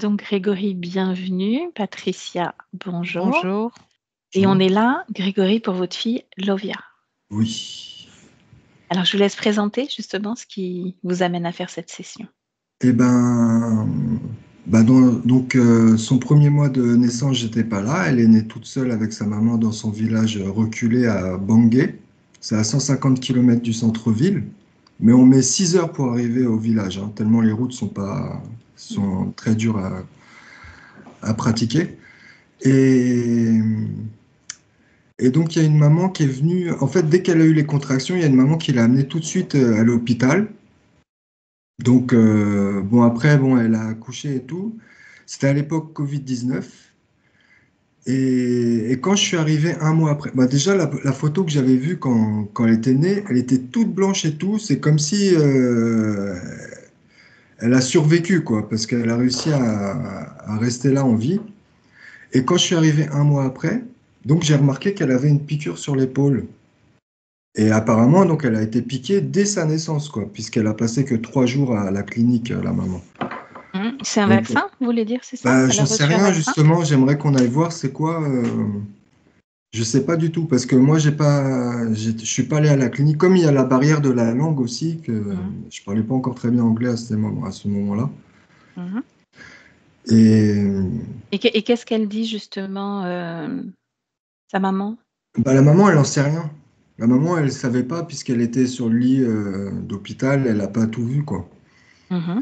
Donc Grégory, bienvenue. Patricia, bonjour. Bonjour. Et on est là, Grégory, pour votre fille Lovia. Oui. Alors je vous laisse présenter justement ce qui vous amène à faire cette session. Eh ben, son premier mois de naissance, j'étais pas là. Elle est née toute seule avec sa maman dans son village reculé à Bangui. C'est à 150 km du centre-ville. Mais on met 6 heures pour arriver au village, hein, tellement les routes sont très dures à pratiquer. Et donc, il y a une maman qui est venue. En fait, dès qu'elle a eu les contractions, il y a une maman qui l'a amenée tout de suite à l'hôpital. Donc, elle a accouché et tout. C'était à l'époque Covid-19. Et quand je suis arrivé un mois après, déjà, la photo que j'avais vue quand elle était née, elle était toute blanche et tout. C'est comme si elle a survécu, quoi, parce qu'elle a réussi à rester là en vie. Et quand je suis arrivé un mois après, donc j'ai remarqué qu'elle avait une piqûre sur l'épaule. Et apparemment, donc, elle a été piquée dès sa naissance, quoi, puisqu'elle a passé que 3 jours à la clinique, la maman. C'est un Donc, vaccin, vous voulez dire, c'est ça? Elle a j'en sais reçu un rien, vaccin? justement, j'aimerais qu'on aille voir c'est quoi. Je sais pas du tout, parce que moi, je suis pas allé à la clinique. Comme il y a la barrière de la langue aussi, que je parlais pas encore très bien anglais à ce moment-là. Mhm. Et Et qu'est-ce qu'elle dit justement, sa maman? la maman, elle en sait rien. La maman, elle savait pas, puisqu'elle était sur le lit d'hôpital, elle a pas tout vu, quoi. Mhm.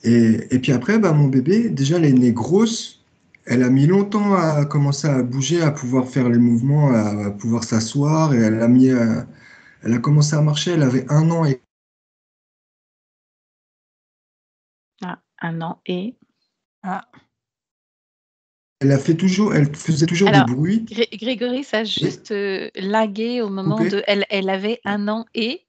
Et puis après, mon bébé, déjà, elle est née grosse. Elle a mis longtemps à commencer à bouger, à pouvoir faire les mouvements, à pouvoir s'asseoir. Et elle a commencé à marcher. Elle avait 1 an et Ah, 1 an et... Ah, elle faisait toujours des Alors, bruits. Grégory, ça a Oui, juste lagué au moment coupé. de... Elle avait 1 an et...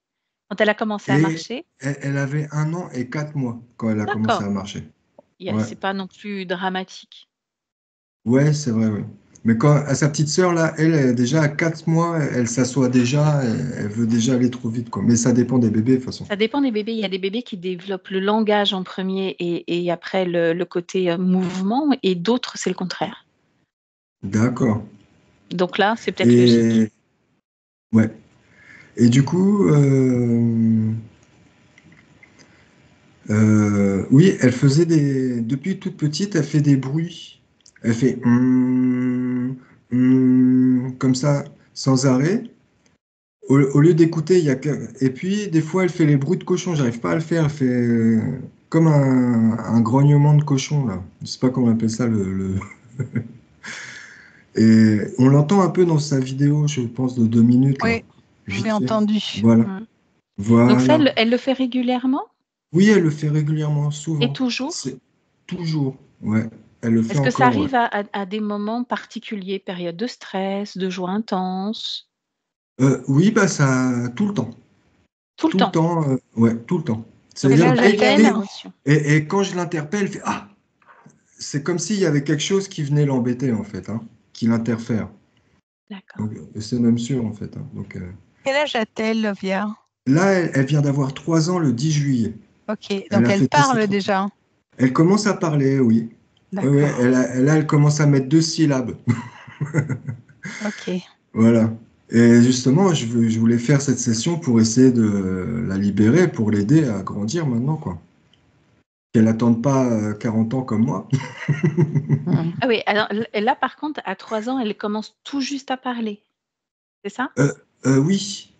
Quand elle a commencé à Et marcher? elle avait 1 an et 4 mois quand elle a commencé D'accord. à marcher. Ouais, C'est pas non plus dramatique. ouais, c'est vrai, oui. Mais quand à sa petite sœur, là, déjà à 4 mois, elle s'assoit déjà, elle veut déjà aller trop vite, quoi. Mais ça dépend des bébés, de toute façon. Ça dépend des bébés. Il y a des bébés qui développent le langage en premier et après le côté mouvement, et d'autres, c'est le contraire. D'accord. Donc là, c'est peut-être logique. Et ouais. Et du coup, oui, depuis toute petite, elle fait des bruits. Elle fait comme ça, sans arrêt. Au lieu d'écouter, et puis des fois, elle fait les bruits de cochon. J'arrive pas à le faire. Elle fait comme un grognement de cochon là. Je sais pas comment on appelle ça Et on l'entend un peu dans sa vidéo, je pense, de 2 minutes là. oui, je l'ai Vite fait. entendu. Voilà. Mm. Donc ça, Voilà. elle le fait régulièrement Oui, elle le fait régulièrement, et souvent. toujours? C'est toujours. Ouais, elle le fait Est-ce que ça encore, ouais. arrive à des moments particuliers, période de stress, de joie intense? Oui, ça, tout le temps. Tout le Tout le temps. temps, ouais, tout le temps. Donc Quel c'est C'est-à-dire, âge pas lié à une a-t-elle? émotion. et quand je l'interpelle, elle fait ah! C'est comme s'il y avait quelque chose qui venait l'embêter, en fait, hein, qui l'interfère. D'accord. Donc, c'est même sûr, en fait, hein. Donc, Quel âge a-t-elle, Lovia? là, elle vient d'avoir 3 ans le 10 juillet. Ok, Elle donc a elle fêté ses parle 3 ans. déjà. Elle commence à parler, oui. Ouais, ouais, D'accord. elle commence à mettre 2 syllabes. Ok. Voilà. Et justement, je voulais faire cette session pour essayer de la libérer, pour l'aider à grandir maintenant, quoi. Qu'elle n'attende pas 40 ans comme moi. Hmm. Ah oui, alors là, par contre, à 3 ans, elle commence tout juste à parler. C'est ça? Oui.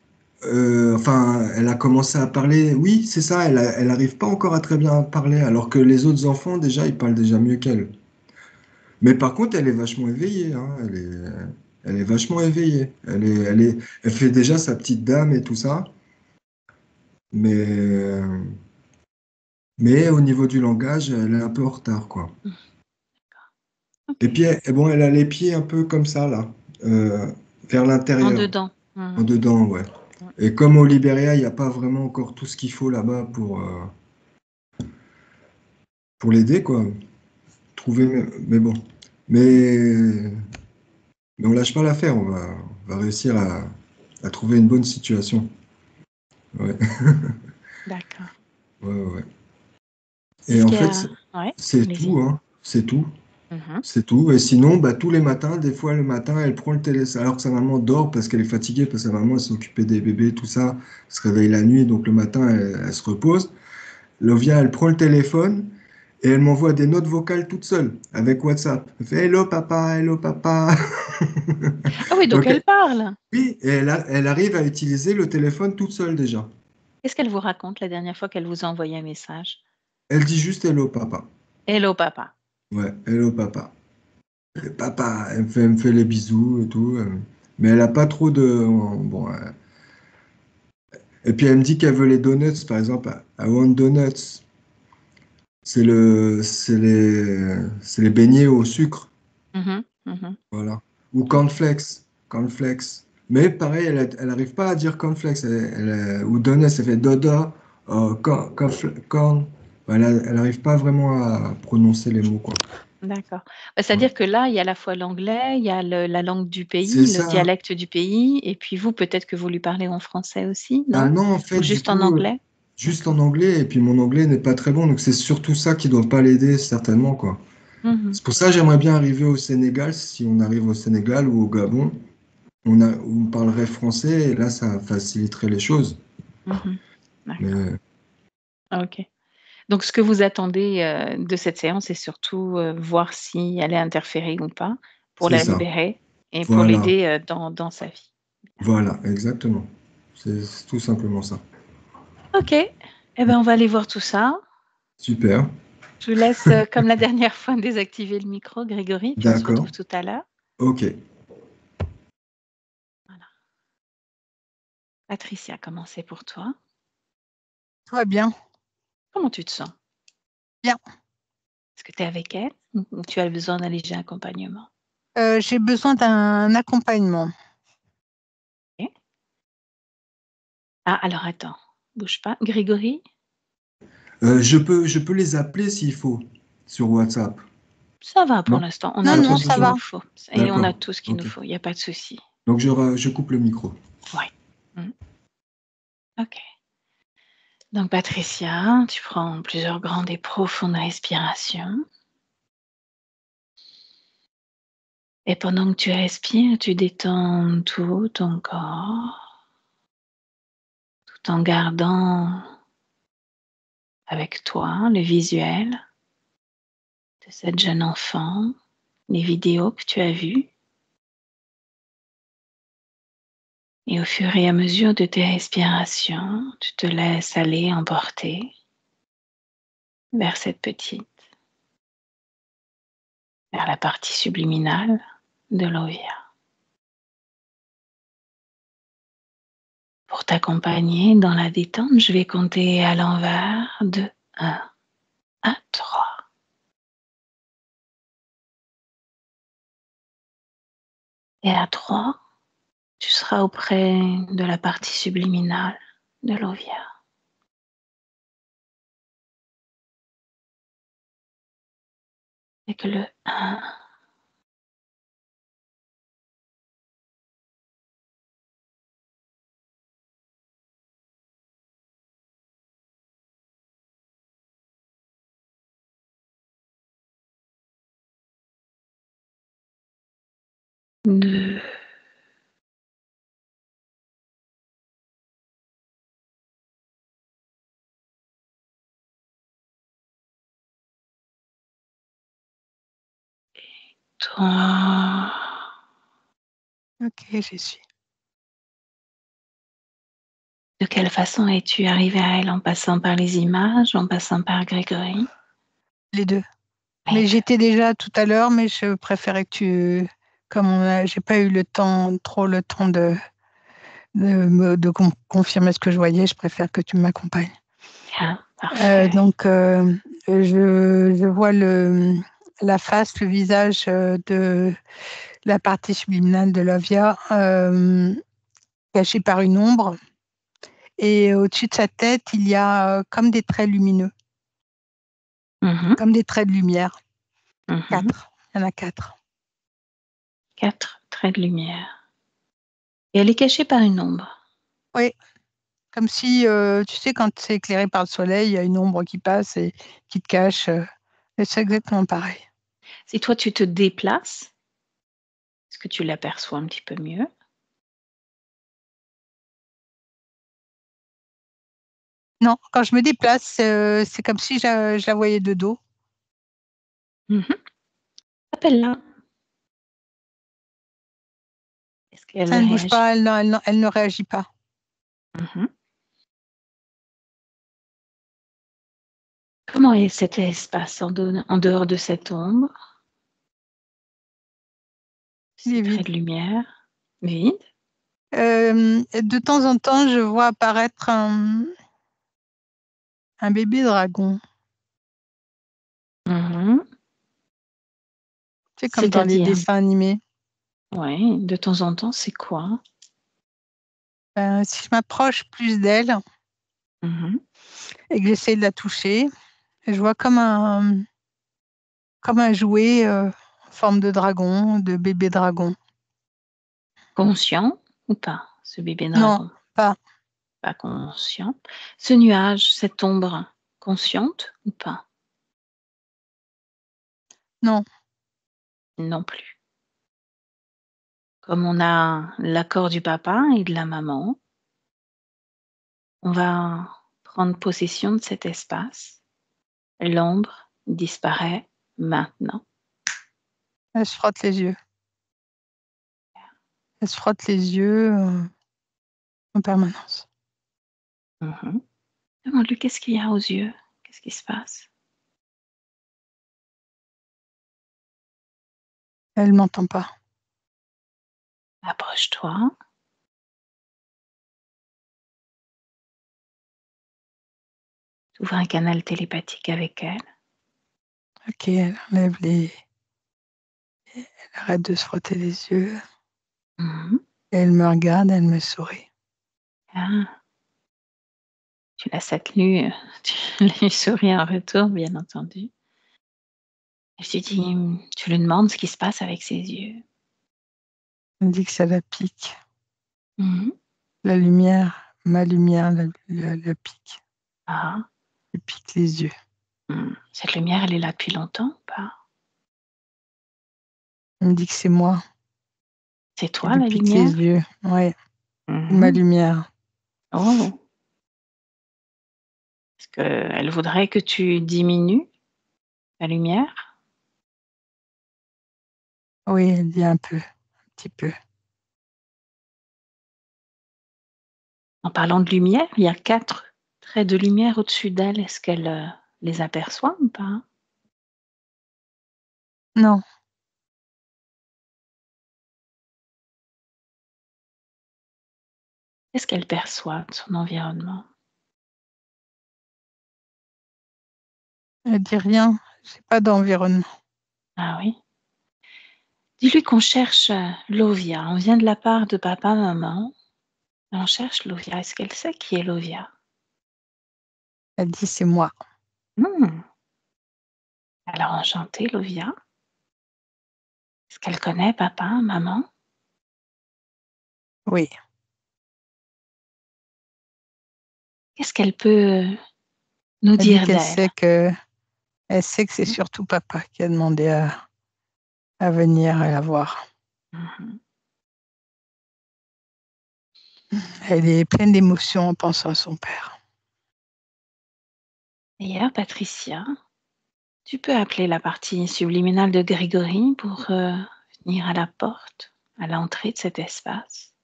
Enfin, elle a commencé à parler. Oui, c'est ça. Elle arrive pas encore à très bien parler, alors que les autres enfants, déjà, ils parlent déjà mieux qu'elle. Mais par contre, elle est vachement éveillée, hein. Elle est vachement éveillée. Elle fait déjà sa petite dame et tout ça. Mais, mais au niveau du langage, elle est un peu en retard, quoi. Ok. Et puis, elle a les pieds un peu comme ça, là, vers En l'intérieur, dedans. en dedans, ouais. Et comme au Libéria, il n'y a pas vraiment encore tout ce qu'il faut là-bas pour l'aider, quoi. Trouver, mais bon. Mais, mais on lâche pas l'affaire, on va réussir à trouver une bonne situation. Ouais, D'accord. ouais, ouais. Et Est-ce en qu'il y fait, a... Ouais, c'est allez-y. tout, hein. C'est tout. Mhm. C'est tout. Et sinon, bah, tous les matins, des fois le matin, elle prend le téléphone, alors que sa maman dort parce qu'elle est fatiguée, parce que sa maman elle s'occupait des bébés, tout ça, elle se réveille la nuit, donc le matin, elle se repose. Lovia, elle prend le téléphone et elle m'envoie des notes vocales toute seule avec WhatsApp. Elle fait Hello papa, hello papa. Ah oui, donc Donc, elle parle. oui, et elle arrive à utiliser le téléphone toute seule déjà. Qu'est-ce qu'elle vous raconte la dernière fois qu'elle vous a envoyé un message? Elle dit juste hello papa. Hello papa. Ouais, hello papa. Et papa, elle me fait les bisous et tout. Mais elle a pas trop de. Bon, et puis elle me dit qu'elle veut les donuts, par exemple. I want donuts. C'est les beignets au sucre. Mhm, mhm. Voilà. Ou Ok. cornflakes. Cornflakes. Mais pareil, elle n'arrive pas à dire cornflakes. Ou donuts, elle fait dodo, corn. Elle n'arrive pas vraiment à prononcer les mots, quoi. D'accord. Bah, Ouais. c'est-à-dire que là, il y a à la fois l'anglais, il y a la langue du C'est pays, le ça. dialecte du pays, et puis vous, peut-être que vous lui parlez en français aussi, Ah non? non, en Ou fait, du juste en tout, anglais? juste D'accord. en anglais, et puis mon anglais n'est pas très bon, donc c'est surtout ça qui doit pas l'aider, certainement, quoi. Mhm, C'est pour ça que j'aimerais bien arriver au Sénégal, si on arrive au Sénégal ou au Gabon, on parlerait français, et là, ça faciliterait les choses. mhm. D'accord. Mais Ok. Donc, ce que vous attendez de cette séance, c'est surtout voir si elle est interférée ou pas pour c'est la ça. libérer et pour Voilà, l'aider dans sa vie. voilà, exactement. C'est tout simplement ça. Ok. Eh ben, on va aller voir tout ça. Super, Je vous laisse, comme la dernière fois, désactiver le micro, Grégory, puis on se d'accord, retrouve tout à l'heure. ok. Voilà. Patricia, comment c'est pour toi? Tout va bien. Comment tu te sens? Bien. Est-ce que tu es avec elle ou tu as besoin d'un léger accompagnement? J'ai besoin d'un accompagnement. Ok. Ah, alors attends, bouge pas. Grégory? Je peux les appeler s'il faut, sur WhatsApp. Ça va pour Non? l'instant. On Non, a T'as tout non, pas ce ça qu'il va. besoin? nous faut. Et on a D'accord, tout ce qu'il nous ok. faut. Il n'y a pas de souci. Donc je coupe le micro. Ouais. Mm. Ok. Donc, Patricia, tu prends plusieurs grandes et profondes respirations. Et pendant que tu respires, tu détends tout ton corps, tout en gardant avec toi le visuel de cette jeune enfant, les vidéos que tu as vues. Et au fur et à mesure de tes respirations, tu te laisses aller emporter vers cette petite, vers la partie subliminale de l'Ovia. Pour t'accompagner dans la détente, je vais compter à l'envers de 1 à 3. Et à 3, tu seras auprès de la partie subliminale de l'Ovia. Et que le 1, 2, 3. Ok, j'y suis. De quelle façon es-tu arrivé à elle? En passant par les images, en passant par Grégory? Les deux. Les Mais deux. j'étais déjà tout à l'heure, mais je préférais que comme j'ai pas eu trop le temps de confirmer ce que je voyais, je préfère que tu m'accompagnes. Bien, parfait. Donc, je vois la face, le visage de la partie subliminale de Lovia, cachée par une ombre. Et au-dessus de sa tête, il y a comme des traits lumineux, Mhm, comme des traits de lumière. mhm. 4. Il y en a 4. 4 traits de lumière. Et elle est cachée par une ombre. Oui, comme si, tu sais, quand c'est éclairé par le soleil, il y a une ombre qui passe et qui te cache. Et c'est exactement pareil. Si toi tu te déplaces, est-ce que tu l'aperçois un petit peu mieux? Non, quand je me déplace, c'est comme si je la voyais de dos. Mmh. Appelle-la. Est-ce qu'elle Elle ne bouge réagit? pas, elle ne réagit pas. Mmh. Comment est cet espace en dehors de cette ombre? Il est Ces traits vide. de lumière? Vide? De temps en temps, je vois apparaître un bébé dragon. Mmh. C'est comme dans les C'est-à-dire? dessins animés. Ouais, de temps en temps, c'est quoi? Si je m'approche plus d'elle Mmh. et que j'essaie de la toucher, je vois comme un jouet, en forme de dragon, de bébé dragon. Conscient ou pas, ce bébé Non, dragon? pas. Pas conscient. Ce nuage, cette ombre, consciente ou pas? Non. Non plus. Comme on a l'accord du papa et de la maman, on va prendre possession de cet espace. L'ombre disparaît maintenant. Elle se frotte les yeux. Elle se frotte les yeux, en permanence. Mmh. Demande-lui qu'est-ce qu'il y a aux yeux? Qu'est-ce qui se passe? Elle m'entend pas. Approche-toi, ouvre un canal télépathique avec elle. OK, elle enlève les elle arrête de se frotter les yeux. Mmh. Elle me regarde, elle me sourit. Ah, tu la salues, tu lui souris en retour, bien entendu. Et tu lui demandes ce qui se passe avec ses yeux. Elle me dit que ça la pique. Mmh. La lumière, ma lumière la pique. Ah. Elle pique les yeux. Cette lumière, elle est là depuis longtemps ou pas? Elle me dit que c'est moi C'est qui toi lui la pique les lumière? yeux. Ouais, ma Mmh. lumière. Oh! Est-ce qu'elle voudrait que tu diminues la lumière? Oui, elle dit un peu, un petit peu. En parlant de lumière, il y a 4 traits de lumière au-dessus d'elle. Est-ce qu'elle, les aperçoit ou pas? Non, Qu'est-ce qu'elle perçoit de son environnement? elle dit rien. J'ai pas d'environnement. Ah oui? Dis-lui qu'on cherche, Lovia. On vient de la part de papa, maman et on cherche Lovia. Est-ce qu'elle sait qui est Lovia? Elle dit c'est moi. Mmh. Alors enchantée Lovia. Est-ce qu'elle connaît papa, maman? Oui. Qu'est-ce qu'elle peut nous Elle dit dire d'elle? elle sait que c'est Mmh. surtout papa qui a demandé à venir la voir. Mmh. Elle est pleine d'émotions en pensant à son père. D'ailleurs, Patricia, tu peux appeler la partie subliminale de Grégory pour, venir à la porte, à l'entrée de cet espace.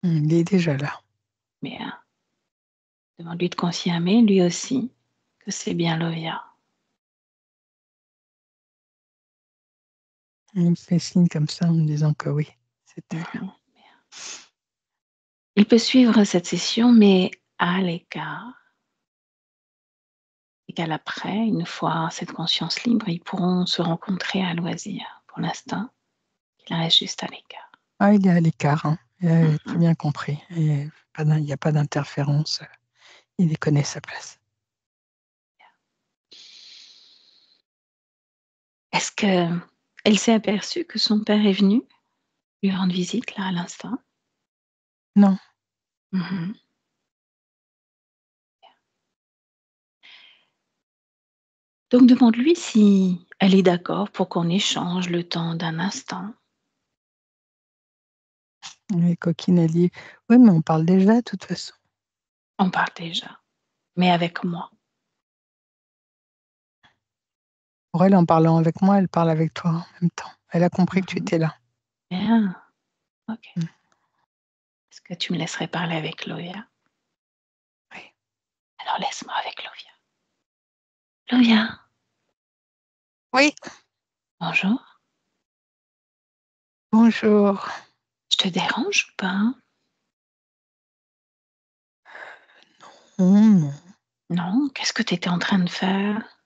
Il est déjà là. Mais, demande-lui de confirmer, lui aussi, que c'est bien Lovia. Il me fait signe comme ça en me disant que oui, c'est elle. Mmh. Il peut suivre cette session, mais à l'écart et qu'à l'après, une fois cette conscience libre, ils pourront se rencontrer à loisir. Pour l'instant, il reste juste à l'écart. Ah, il est à l'écart, hein. Il a très Mmh. bien compris. Et il y a pas d'interférence. Il y connaît sa place. Est-ce qu'elle s'est aperçue que son père est venu lui rendre visite, là, à l'instant? Non, Mmh. Donc demande-lui si, Elle est d'accord pour qu'on échange le temps d'un instant. Et Coquine, elle dit: «Oui, mais on parle déjà de toute façon». On parle déjà, mais avec moi. Pour elle, en parlant avec moi, elle parle avec toi en même temps. Elle a compris que tu Mmh. étais là. Bien, OK. Mmh. Est-ce que tu me laisserais parler avec Lovia? Oui. Alors laisse-moi avec Lovia. Lovia, Oui, bonjour. bonjour. Je te dérange ou pas? Non, Non? Qu'est-ce que tu étais en train de faire?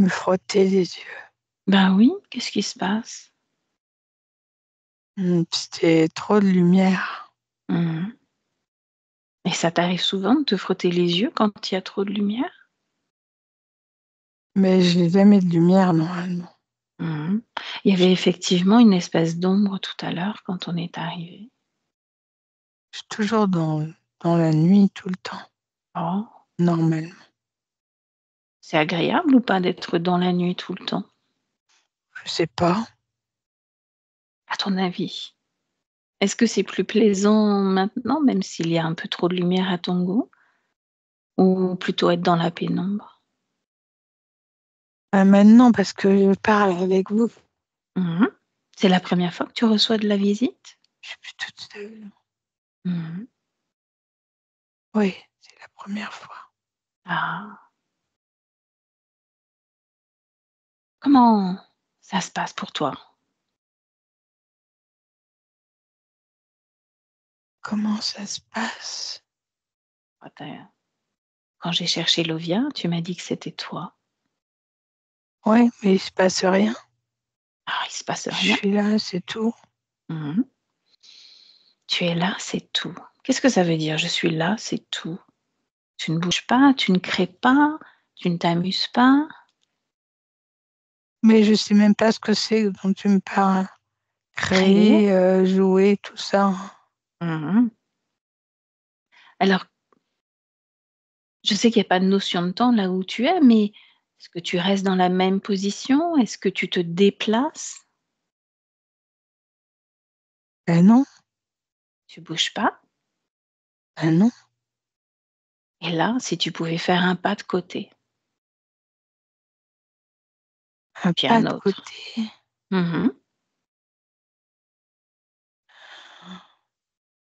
me frotter les yeux. Ben oui, qu'est-ce qui se passe? C'était trop de lumière. Mmh. Et ça t'arrive souvent de te frotter les yeux quand il y a trop de lumière? Mais j'ai jamais de lumière normalement. Mmh. Il y avait effectivement une espèce d'ombre tout à l'heure quand on est arrivé. Je suis toujours dans la nuit tout le temps, Oh, normalement. c'est agréable ou pas d'être dans la nuit tout le temps, Je sais pas. à ton avis? Est-ce que c'est plus plaisant maintenant, même s'il y a un peu trop de lumière à ton goût, ou plutôt être dans la pénombre? Maintenant parce que je parle avec vous, Mmh. C'est la première fois que tu reçois de la visite? je suis plus toute seule. Mmh. Oui, c'est la première fois. Ah. Comment ça se passe pour toi? Comment ça se passe? Quand quand j'ai cherché Lovia, tu m'as dit que c'était toi. Ouais, mais il se passe rien. Ah, il se passe Je rien. suis là, c'est tout. Mmh. Tu es là, c'est tout. Qu'est-ce que ça veut dire: «Je suis là, c'est tout»? Tu ne bouges pas, tu ne crées pas, tu ne t'amuses pas? Mais je sais même pas ce que c'est dont tu me parles. Créer? Créer, jouer, tout ça. Mmh. Alors, je sais qu'il y a pas de notion de temps là où tu es, mais est-ce que tu restes dans la même position? Est-ce que tu te déplaces? Non, Tu bouges pas? non, Et là, si tu pouvais faire un pas de côté, puis pas un de autre. côté. Mmh.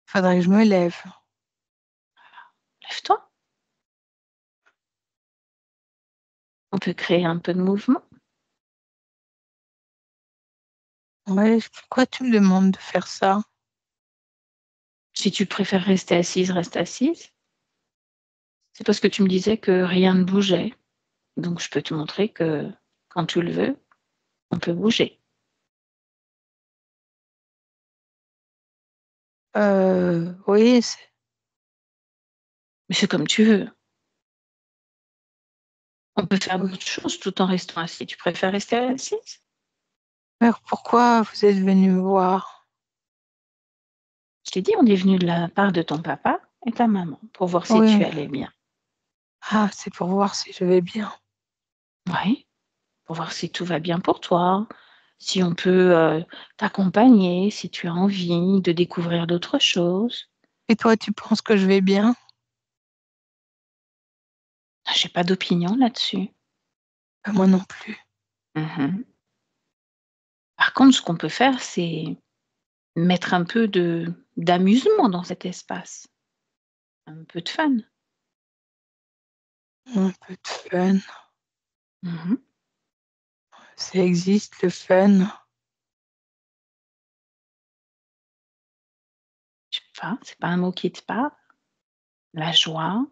Faudrait que je me lève. Lève-toi, on peut créer un peu de mouvement. Ouais, pourquoi tu me demandes de faire ça? Si tu préfères rester assise, reste assise. C'est parce que tu me disais que rien ne bougeait, donc je peux te montrer que quand tu le veux, on peut bouger. Oui, Mais c'est comme tu veux. On peut faire oui. d'autres choses tout en restant assis. Tu préfères rester assise? Alors pourquoi vous êtes venu me voir? Je t'ai dit, on est venu de la part de ton papa et ta maman pour voir si tu Oui. allais bien. Ah, c'est pour voir si je vais bien. Oui, pour voir si tout va bien pour toi, si on peut, t'accompagner, si tu as envie de découvrir d'autres choses. Et toi, tu penses que je vais bien? J'ai pas d'opinion là-dessus. Moi non plus. Mmh. Par contre, ce qu'on peut faire, c'est mettre un peu de d'amusement dans cet espace, un peu de fun. Un peu de fun. Mmh. Ça existe le fun? Je sais pas, c'est pas un mot qui te parle? La joie,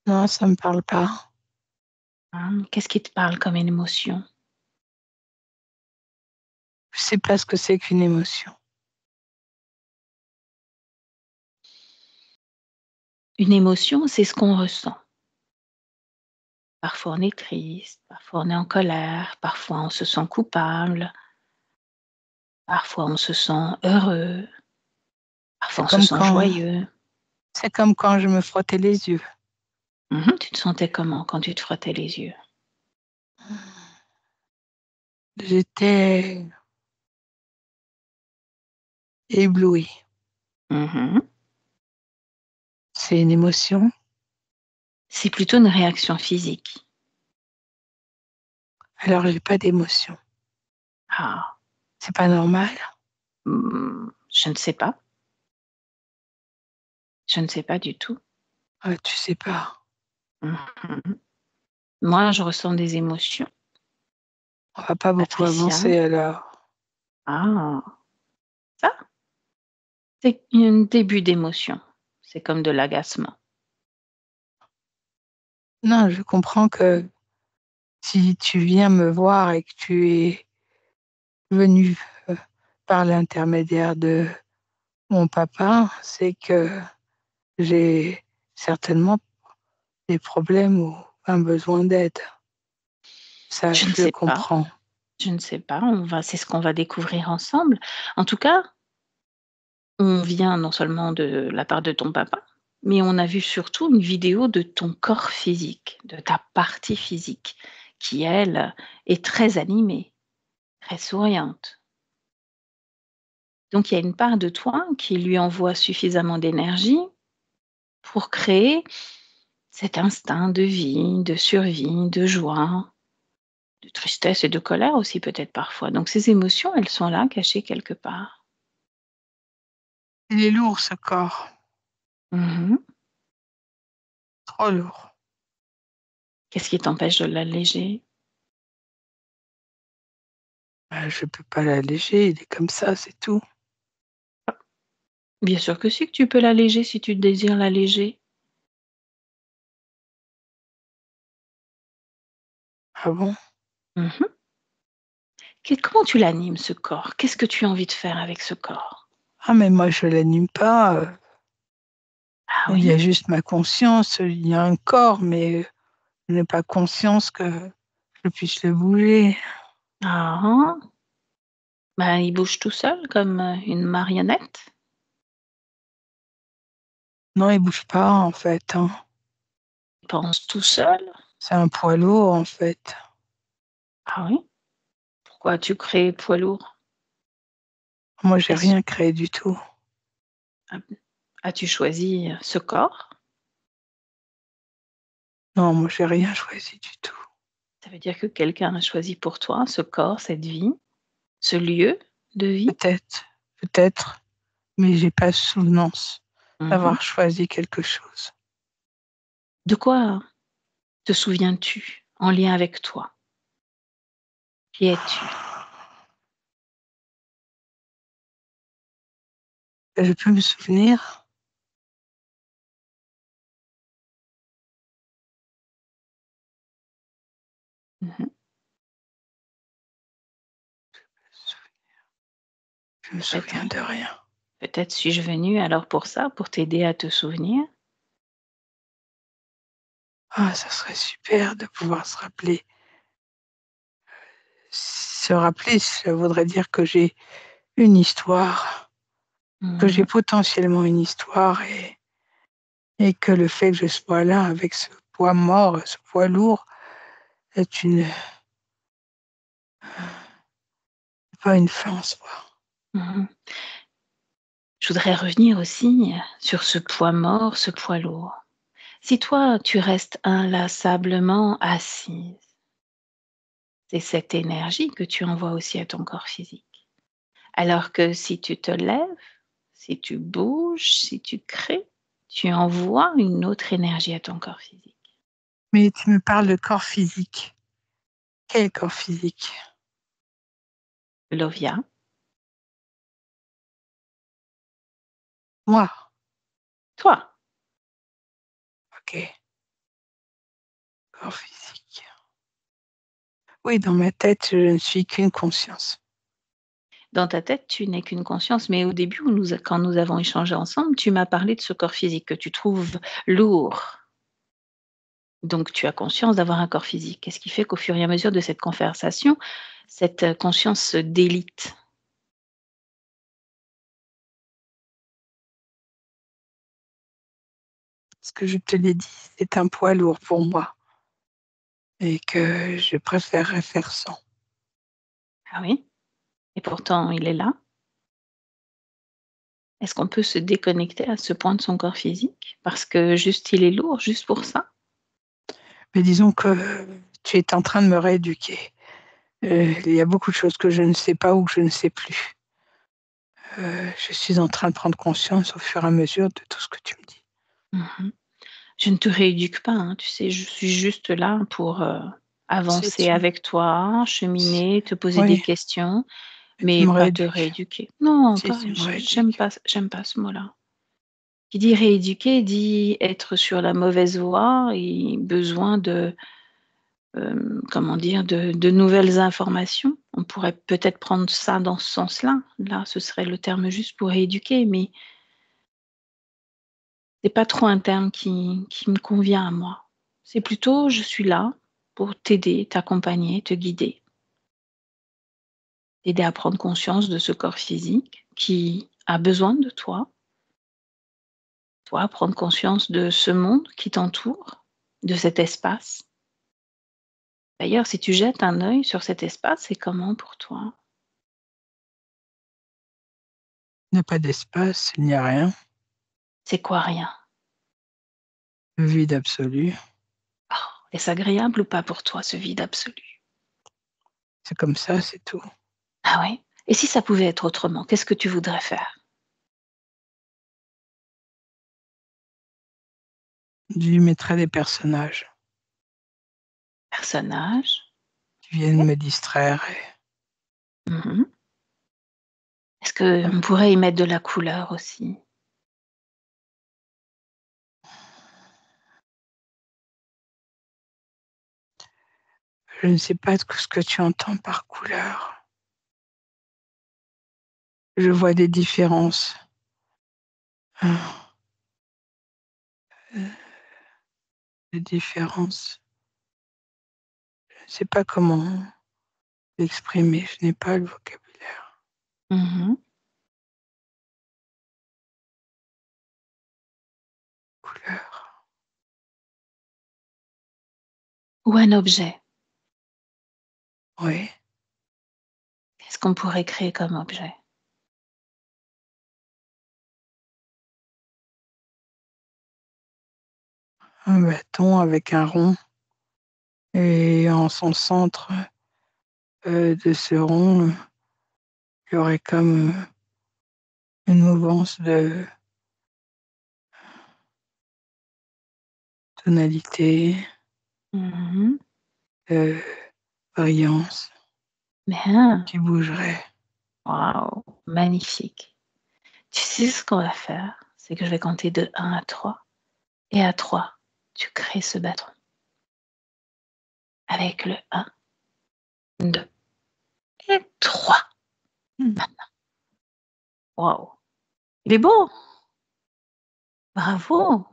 Non, ça me parle pas. hein? Qu'est-ce qui te parle comme une émotion? Je sais pas ce que c'est qu'une émotion. Une émotion, c'est ce qu'on ressent. Parfois on est triste, parfois on est en colère, parfois on se sent coupable, parfois on se sent heureux, C'est parfois on se comme sent quand joyeux. c'est comme quand je me frottais les yeux. Mmh. Tu te sentais comment quand tu te frottais les yeux? J'étais éblouie. Mhm. C'est une émotion. C'est plutôt une réaction physique. Alors, j'ai pas d'émotion. Ah, C'est pas normal. je ne sais pas. Je ne sais pas du tout. Ah, tu sais pas. Mhm. Moi, je ressens des émotions. On va pas beaucoup Patricia. avancer alors. Ah, ça, c'est un début d'émotion. C'est comme de l'agacement. Non, je comprends que si tu viens me voir et que tu es venu euh, par l'intermédiaire de mon papa, c'est que j'ai certainement des problèmes ou un besoin d'aide. Ça, Je ne je le sais pas. comprends. Je ne sais pas. C'est ce qu'on va découvrir ensemble. En tout cas, on vient non seulement de la part de ton papa, mais on a vu surtout une vidéo de ton corps physique, de ta partie physique, qui elle est très animée, très souriante. Donc il y a une part de toi qui lui envoie suffisamment d'énergie pour créer cet instinct de vie, de survie, de joie, de tristesse et de colère aussi peut-être parfois. Donc ces émotions, elles sont là, cachées quelque part. Il est lourd ce corps, Mmh. trop lourd. Qu'est-ce qui t'empêche de l'alléger? Ben, je peux pas l'alléger, il est comme ça, c'est tout. Bien sûr que si, que tu peux l'alléger si tu désires l'alléger. Ah bon? Mmh. Comment tu l'animes ce corps? Qu'est-ce que tu as envie de faire avec ce corps? Ah mais moi je l'anime pas. Ah Il y oui? a juste ma conscience. Il y a un corps, mais je n'ai pas conscience que je puisse le bouger. Ah ah. Bah, il bouge tout seul comme, une marionnette? Non, il bouge pas en fait, hein. Il pense tout seul? C'est un poids lourd en fait. Ah oui? Pourquoi as-tu créé poids lourd? Moi, j'ai Est-ce rien créé du tout. As-tu choisi, ce corps? Non, moi, j'ai rien choisi du tout. Ça veut dire que quelqu'un a choisi pour toi ce corps, cette vie, ce lieu de vie? Peut-être, peut-être, mais j'ai pas souvenance Mmh. d'avoir choisi quelque chose. De quoi te souviens-tu en lien avec toi? Qui es-tu? Je peux me souvenir, Mmh. je me Peut-être, souviens de rien. peut-être suis-je venue alors pour ça, pour t'aider à te souvenir? Ah, ça serait super de pouvoir se rappeler. Se rappeler, ça voudrait dire que j'ai une histoire, que j'ai Mmh. potentiellement une histoire et que le fait que je sois là avec ce poids mort, ce poids lourd, est pas une fin en soi. Mmh. Je voudrais revenir aussi sur ce poids mort, ce poids lourd. Si toi, tu restes inlassablement assise, c'est cette énergie que tu envoies aussi à ton corps physique. Alors que si tu te lèves, si tu bouges, si tu crées, tu envoies une autre énergie à ton corps physique. Mais tu me parles de corps physique. Quel corps physique? Lovia, Moi, toi, OK, corps physique. Oui, dans ma tête, je ne suis qu'une conscience. dans ta tête, tu n'es qu'une conscience, mais au début, quand nous avons échangé ensemble, tu m'as parlé de ce corps physique que tu trouves lourd. Donc tu as conscience d'avoir un corps physique. Qu'est-ce qui fait qu'au fur et à mesure de cette conversation, cette, conscience se délite? Ce que je te l'ai dit, c'est un poids lourd pour moi. et que je préférerais faire sans. Ah oui? Et pourtant il est là. Est-ce qu'on peut se déconnecter à ce point de son corps physique? Parce que juste il est lourd, juste pour ça? Mais disons que tu es en train de me rééduquer. Il y a beaucoup de choses que je ne sais pas ou que je ne sais plus. Je suis en train de prendre conscience au fur et à mesure de tout ce que tu me dis. Mmh. Je ne te rééduque pas, hein, tu sais, je suis juste là pour, C'est avancer tu avec toi, c cheminer, te poser des Oui, questions, mais tu mais me pas te rééduques. rééduquer. Non, Si, pas tu me j'aime rééduques. pas ce mot-là. Qui dit rééduquer dit être sur la mauvaise voie et besoin de, comment dire? De nouvelles informations. On pourrait peut-être prendre ça dans ce sens-là. Là, ce serait le terme juste pour rééduquer, mais c'est pas trop un terme qui me convient à moi. C'est plutôt je suis là pour t'aider, t'accompagner, te guider, t'aider à prendre conscience de ce corps physique qui a besoin de toi, toi prendre conscience de ce monde qui t'entoure, de cet espace. D'ailleurs, si tu jettes un œil sur cet espace, c'est comment pour toi? Il n'y a pas d'espace, il n'y a rien, C'est quoi rien? le vide absolu. Oh, est-ce agréable ou pas pour toi ce vide absolu? C'est comme ça, c'est tout. Ah oui? Et si ça pouvait être autrement, qu'est-ce que tu voudrais faire? J'y mettrais des personnages Personnage? qui viennent me distraire et Mmh. Est-ce qu'on pourrait y mettre de la couleur aussi? je ne sais pas ce que tu entends par couleur. Je vois des différences, heu, des différences. Je ne sais pas comment l'exprimer, je n'ai pas le vocabulaire. Mmh. Couleur, Ou un objet? oui, Qu'est-ce qu'on pourrait créer comme objet? un bâton avec un rond et en son centre, de ce rond, il y aurait comme, une mouvance de tonalité, Mmh. de brillance Bien, qui bougerait. waouh, magnifique. Tu sais ce qu'on va faire? C'est que je vais compter de 1 à 3 et à 3, tu crées ce bâton avec le 1, 2 et 3. Mmh. Waouh, il est beau! Bravo!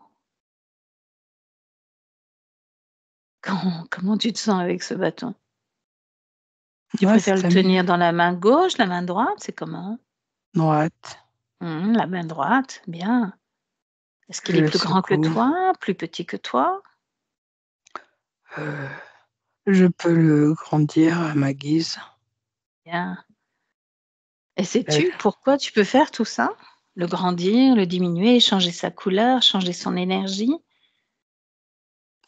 Comment tu te sens avec ce bâton? Tu Ouais, préfères c'est le la mienne. tenir dans la main gauche, la main droite? C'est comment? Droite, La main droite, bien. Est-ce qu'il je est le plus grand que secoue, toi? Plus petit que toi? heu, je peux le grandir à ma guise. Bien. Et Heu, sais-tu pourquoi tu peux faire tout ça? Le grandir, le diminuer, changer sa couleur, changer son énergie?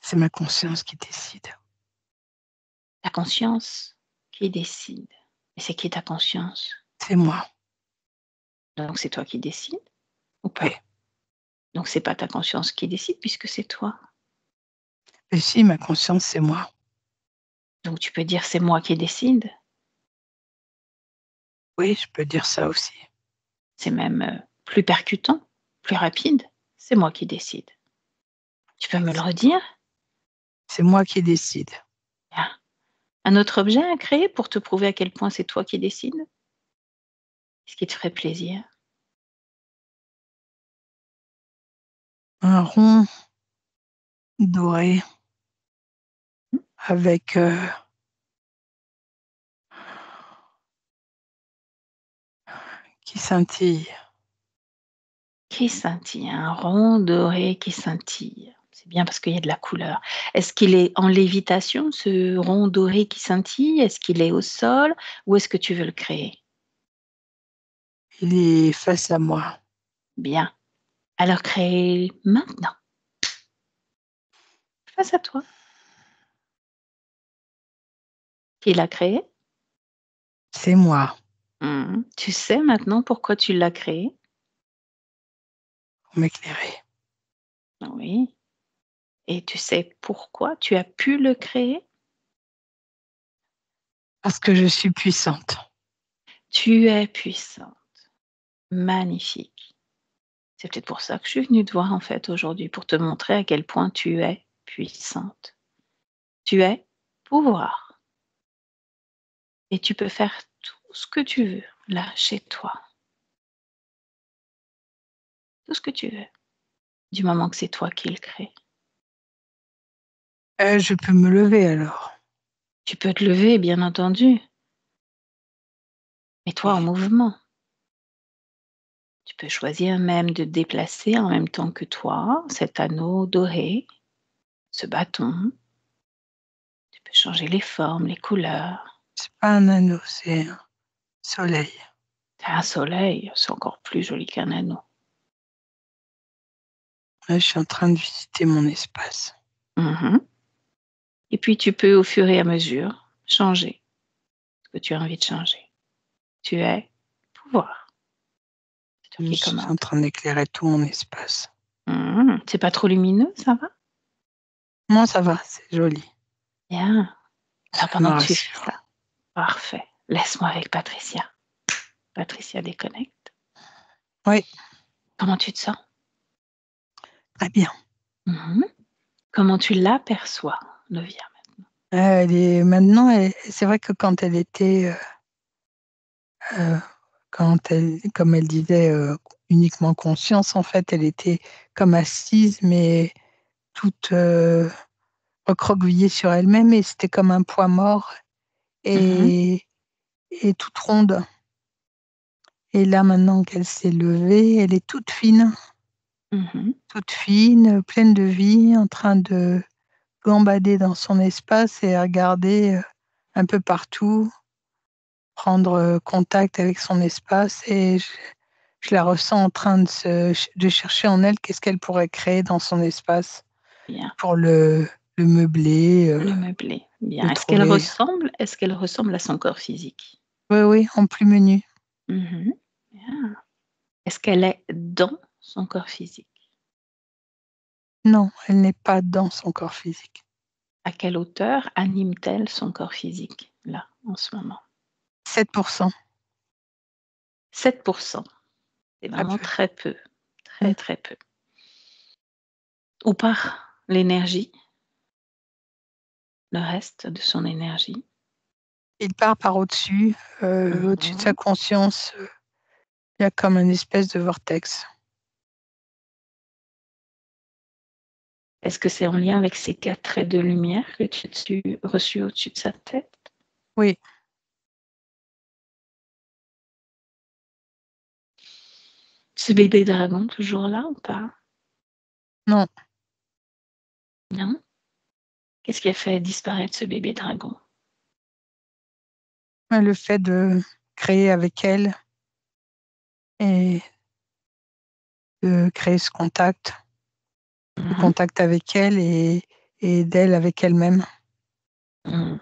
c'est ma conscience qui décide. Ta conscience qui décide. Et c'est qui ta conscience? C'est moi, Donc c'est toi qui décides ou oui. pas? Donc c'est pas ta conscience qui décide puisque c'est toi. Et si, ma conscience, c'est moi. Donc tu peux dire: «C'est moi qui décide». Oui, je peux dire ça aussi. C'est même, plus percutant, plus rapide. «C'est moi qui décide». Tu peux me le Exactement. redire? C'est moi qui décide. Bien. Un autre objet à créer pour te prouver à quel point c'est toi qui décides? Ce qui te ferait plaisir? Un rond doré avec, qui scintille. Qui scintille, un rond doré qui scintille. c'est bien parce qu'il y a de la couleur. Est-ce qu'il est en lévitation, ce rond doré qui scintille? Est-ce qu'il est au sol? Ou est-ce que tu veux le créer? Il est face à moi. Bien. Alors crée maintenant, face à toi. Qui l'a créé? C'est moi. Tu sais maintenant pourquoi tu l'as créé? Pour m'éclairer. Oui. Et tu sais pourquoi tu as pu le créer? Parce que je suis puissante. Tu es puissante. Magnifique. C'est peut-être pour ça que je suis venue te voir en fait aujourd'hui, pour te montrer à quel point tu es puissante. Tu es pouvoir et tu peux faire tout ce que tu veux là chez toi. Tout ce que tu veux, du moment que c'est toi qui le crée. Je peux me lever alors. Tu peux te lever, bien entendu, mets-toi en mouvement. Tu peux choisir même de déplacer en même temps que toi cet anneau doré, ce bâton. Tu peux changer les formes, les couleurs. C'est pas un anneau, c'est un soleil. C'est un soleil, c'est encore plus joli qu'un anneau. Là, je suis en train de visiter mon espace. Mhm. Et puis tu peux au fur et à mesure changer ce que tu as envie de changer. Tu es pouvoir. C'est toi Je qui suis commande. en train d'éclairer tout mon espace. C'est pas trop lumineux, ça va? Non, ça va, c'est joli. Bien. Ça Alors me pendant que tu fais rassure. ça, parfait. Laisse-moi avec Patricia. Patricia déconnecte. Oui, Comment tu te sens? très bien. Mhm. Comment tu l'aperçois, Novia? C'est vrai que quand elle était, euh, comme elle disait, uniquement conscience, en fait, elle était comme assise, mais toute recroquevillée sur elle-même, et c'était comme un poids mort Mhm. et, et toute ronde. Et là, maintenant qu'elle s'est levée, elle est Mhm. toute fine, pleine de vie, en train de gambader dans son espace et regarder un peu partout, prendre contact avec son espace. Et je la ressens en train de chercher en elle qu'est-ce qu'elle pourrait créer dans son espace Bien. pour le meubler, Le meublé. le Bien. trouver. Est-ce qu'elle ressemble à son corps physique? Oui, oui, en plus menu. Mhm. Bien. Est-ce qu'elle est dans son corps physique? Non, elle n'est pas dans son corps physique. À quelle hauteur anime-t-elle son corps physique, là, en ce moment? 7%, 7%. C'est très vraiment peu. très peu. Mm. Très, très peu. Ou par l'énergie, le reste de son énergie. Il part par au-dessus, au-dessus de sa Mhm. conscience. Il y a comme une espèce de vortex. Est-ce que c'est en lien avec ces 4 traits de lumière que tu as reçus au-dessus de sa tête? Oui, Ce bébé dragon toujours là ou pas? non. Non? Qu'est-ce qui a fait disparaître ce bébé dragon? Le fait de créer avec elle et de créer ce Mhm. contact avec elle et d'elle avec elle-même Mhm.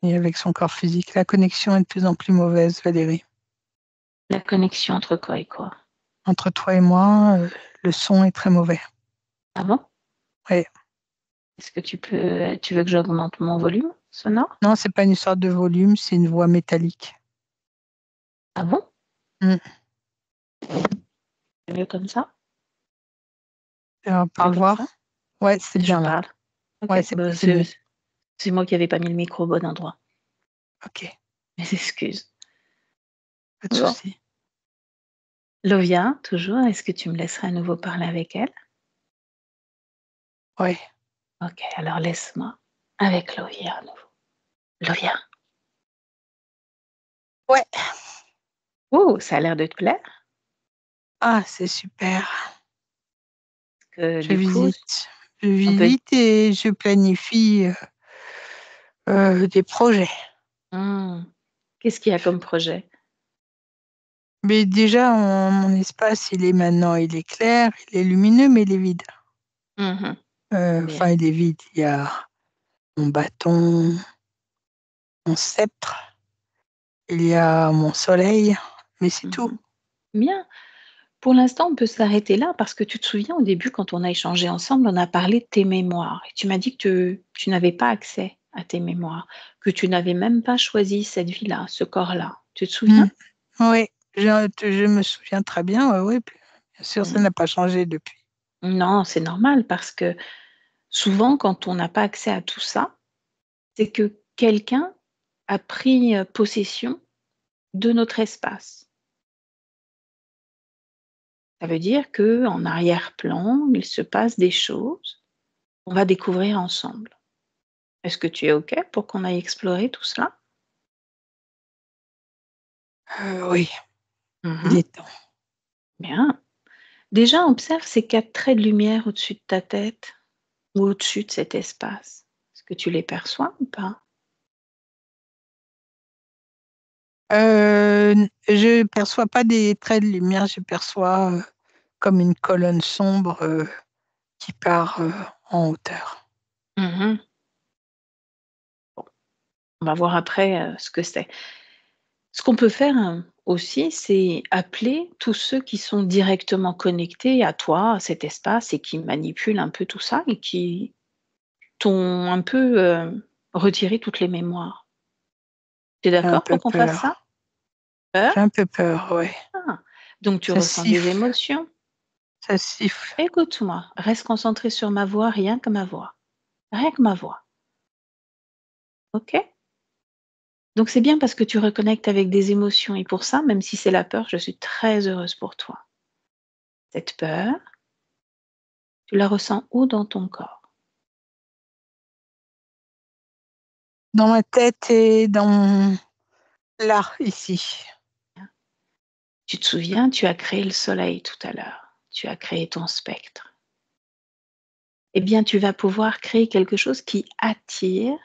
et avec son corps physique. La connexion est de plus en plus mauvaise, Valérie. La connexion entre quoi et quoi? Entre toi et moi, le son est très mauvais. Ah bon? Ouais. Est-ce que tu veux que j'augmente mon volume sonore? Non, c'est pas une histoire de volume, c'est une voix métallique. Ah bon? Mm. C'est mieux comme ça? C'est mieux Parle comme voir. ça? Ouais, c'est Je bien là. parle. Ok, Ouais, bah, c'est mieux. c'est moi qui n'avais pas mis le micro au bon endroit. Ok, Mes excuses. pas de Bon. souci. Lovia, toujours, est-ce que tu me laisseras à nouveau parler avec elle? Ouais. Ok, alors laisse-moi avec Lovia à nouveau. Lovia. Ouais. Oh, ça a l'air de te plaire. Ah, c'est super. Que Je du coup, visite. Je On peut. visite et je planifie des projets. Hmm. Qu'est-ce qu'il y a comme projet? Mais déjà, mon espace, il est clair, il est lumineux, mais il est vide. Mhm. Enfin, Bien. il est vide. Il y a mon bâton, mon sceptre, il y a mon soleil, mais c'est tout. Mhm. Bien. Pour l'instant, on peut s'arrêter là parce que tu te souviens, au début, quand on a échangé ensemble, on a parlé de tes mémoires. Et tu m'as dit que tu n'avais pas accès à tes mémoires, que tu n'avais même pas choisi cette vie-là, ce corps-là. Tu te Hmm. souviens? Oui, je me souviens très bien. Oui, oui, bien sûr, ça Mm. n'a pas changé depuis. Non, c'est normal parce que souvent, quand on n'a pas accès à tout ça, c'est que quelqu'un a pris possession de notre espace. Ça veut dire que en arrière-plan, il se passe des choses qu'on va découvrir ensemble. Est-ce que tu es OK pour qu'on aille explorer tout cela? Oui, il Mmh. est temps. Bien. Déjà, observe ces 4 traits de lumière au-dessus de ta tête ou au-dessus de cet espace. Est-ce que tu les perçois ou pas? Je perçois pas des traits de lumière, je perçois comme une colonne sombre qui part en hauteur. Mmh. Bon, on va voir après, ce que c'est. Ce qu'on peut faire, aussi, c'est appeler tous ceux qui sont directement connectés à toi, à cet espace et qui manipulent un peu tout ça et qui t'ont un peu, retiré toutes les mémoires. Tu es J'ai un d'accord peu pour qu'on fasse ça? peur. Peur? J'ai un peu peur, oui. Ah, donc tu Ça ressens des siffle, émotions? ça siffle. Écoute-moi, reste concentré sur ma voix, rien que ma voix. Rien que ma voix, OK? Donc c'est bien parce que tu reconnectes avec des émotions et pour ça, même si c'est la peur, je suis très heureuse pour toi. Cette peur, tu la ressens où dans ton corps? Dans ma tête et dans là, ici. Tu te souviens, tu as créé le soleil tout à l'heure. Tu as créé ton spectre. Eh bien, tu vas pouvoir créer quelque chose qui attire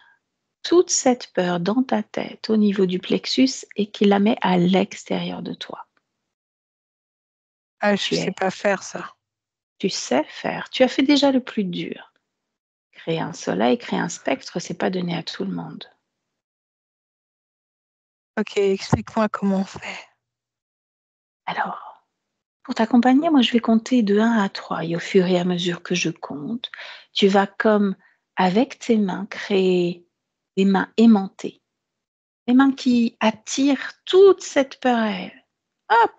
toute cette peur dans ta tête, au niveau du plexus et qui la met à l'extérieur de toi. Ah, je Tu sais es pas faire ça. tu sais faire, tu as fait déjà le plus dur. Créer un soleil, créer un spectre, c'est pas donné à tout le monde. Ok, explique-moi comment on fait. Alors, pour t'accompagner, moi je vais compter de 1 à 3 et au fur et à mesure que je compte, tu vas comme avec tes mains créer des mains aimantées, des mains qui attirent toute cette peur à elles. Hop!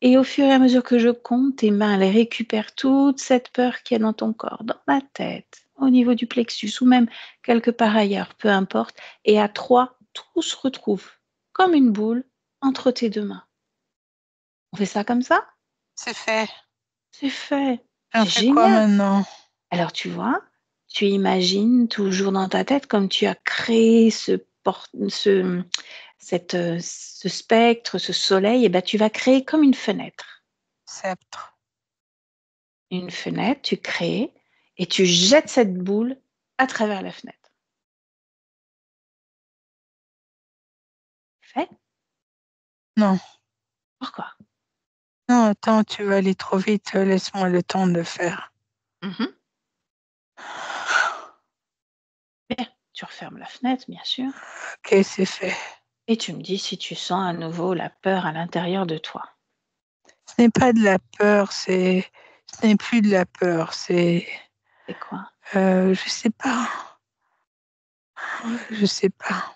Et au fur et à mesure que je compte, tes mains, elles récupèrent toute cette peur qu'il y a dans ton corps, dans la tête, au niveau du plexus ou même quelque part ailleurs, peu importe. Et à 3, tout se retrouve comme une boule entre tes 2 mains. On fait ça comme ça? C'est fait. C'est fait. J'en C'est fais quoi génial. maintenant? Alors tu vois, tu imagines toujours dans ta tête comme tu as créé ce spectre, ce soleil, et ben tu vas créer comme une fenêtre. Sceptre. Une fenêtre, tu crées et tu jettes cette boule à travers la fenêtre. Fait? Non, Pourquoi? non, attends, tu vas aller trop vite. Laisse-moi le temps de faire. Mmh. Bien, tu refermes la fenêtre, bien sûr, Ok, c'est fait. et tu me dis si tu sens à nouveau la peur à l'intérieur de toi. Ce n'est pas de la peur, ce n'est plus de la peur, C'est quoi? je sais pas, je sais pas.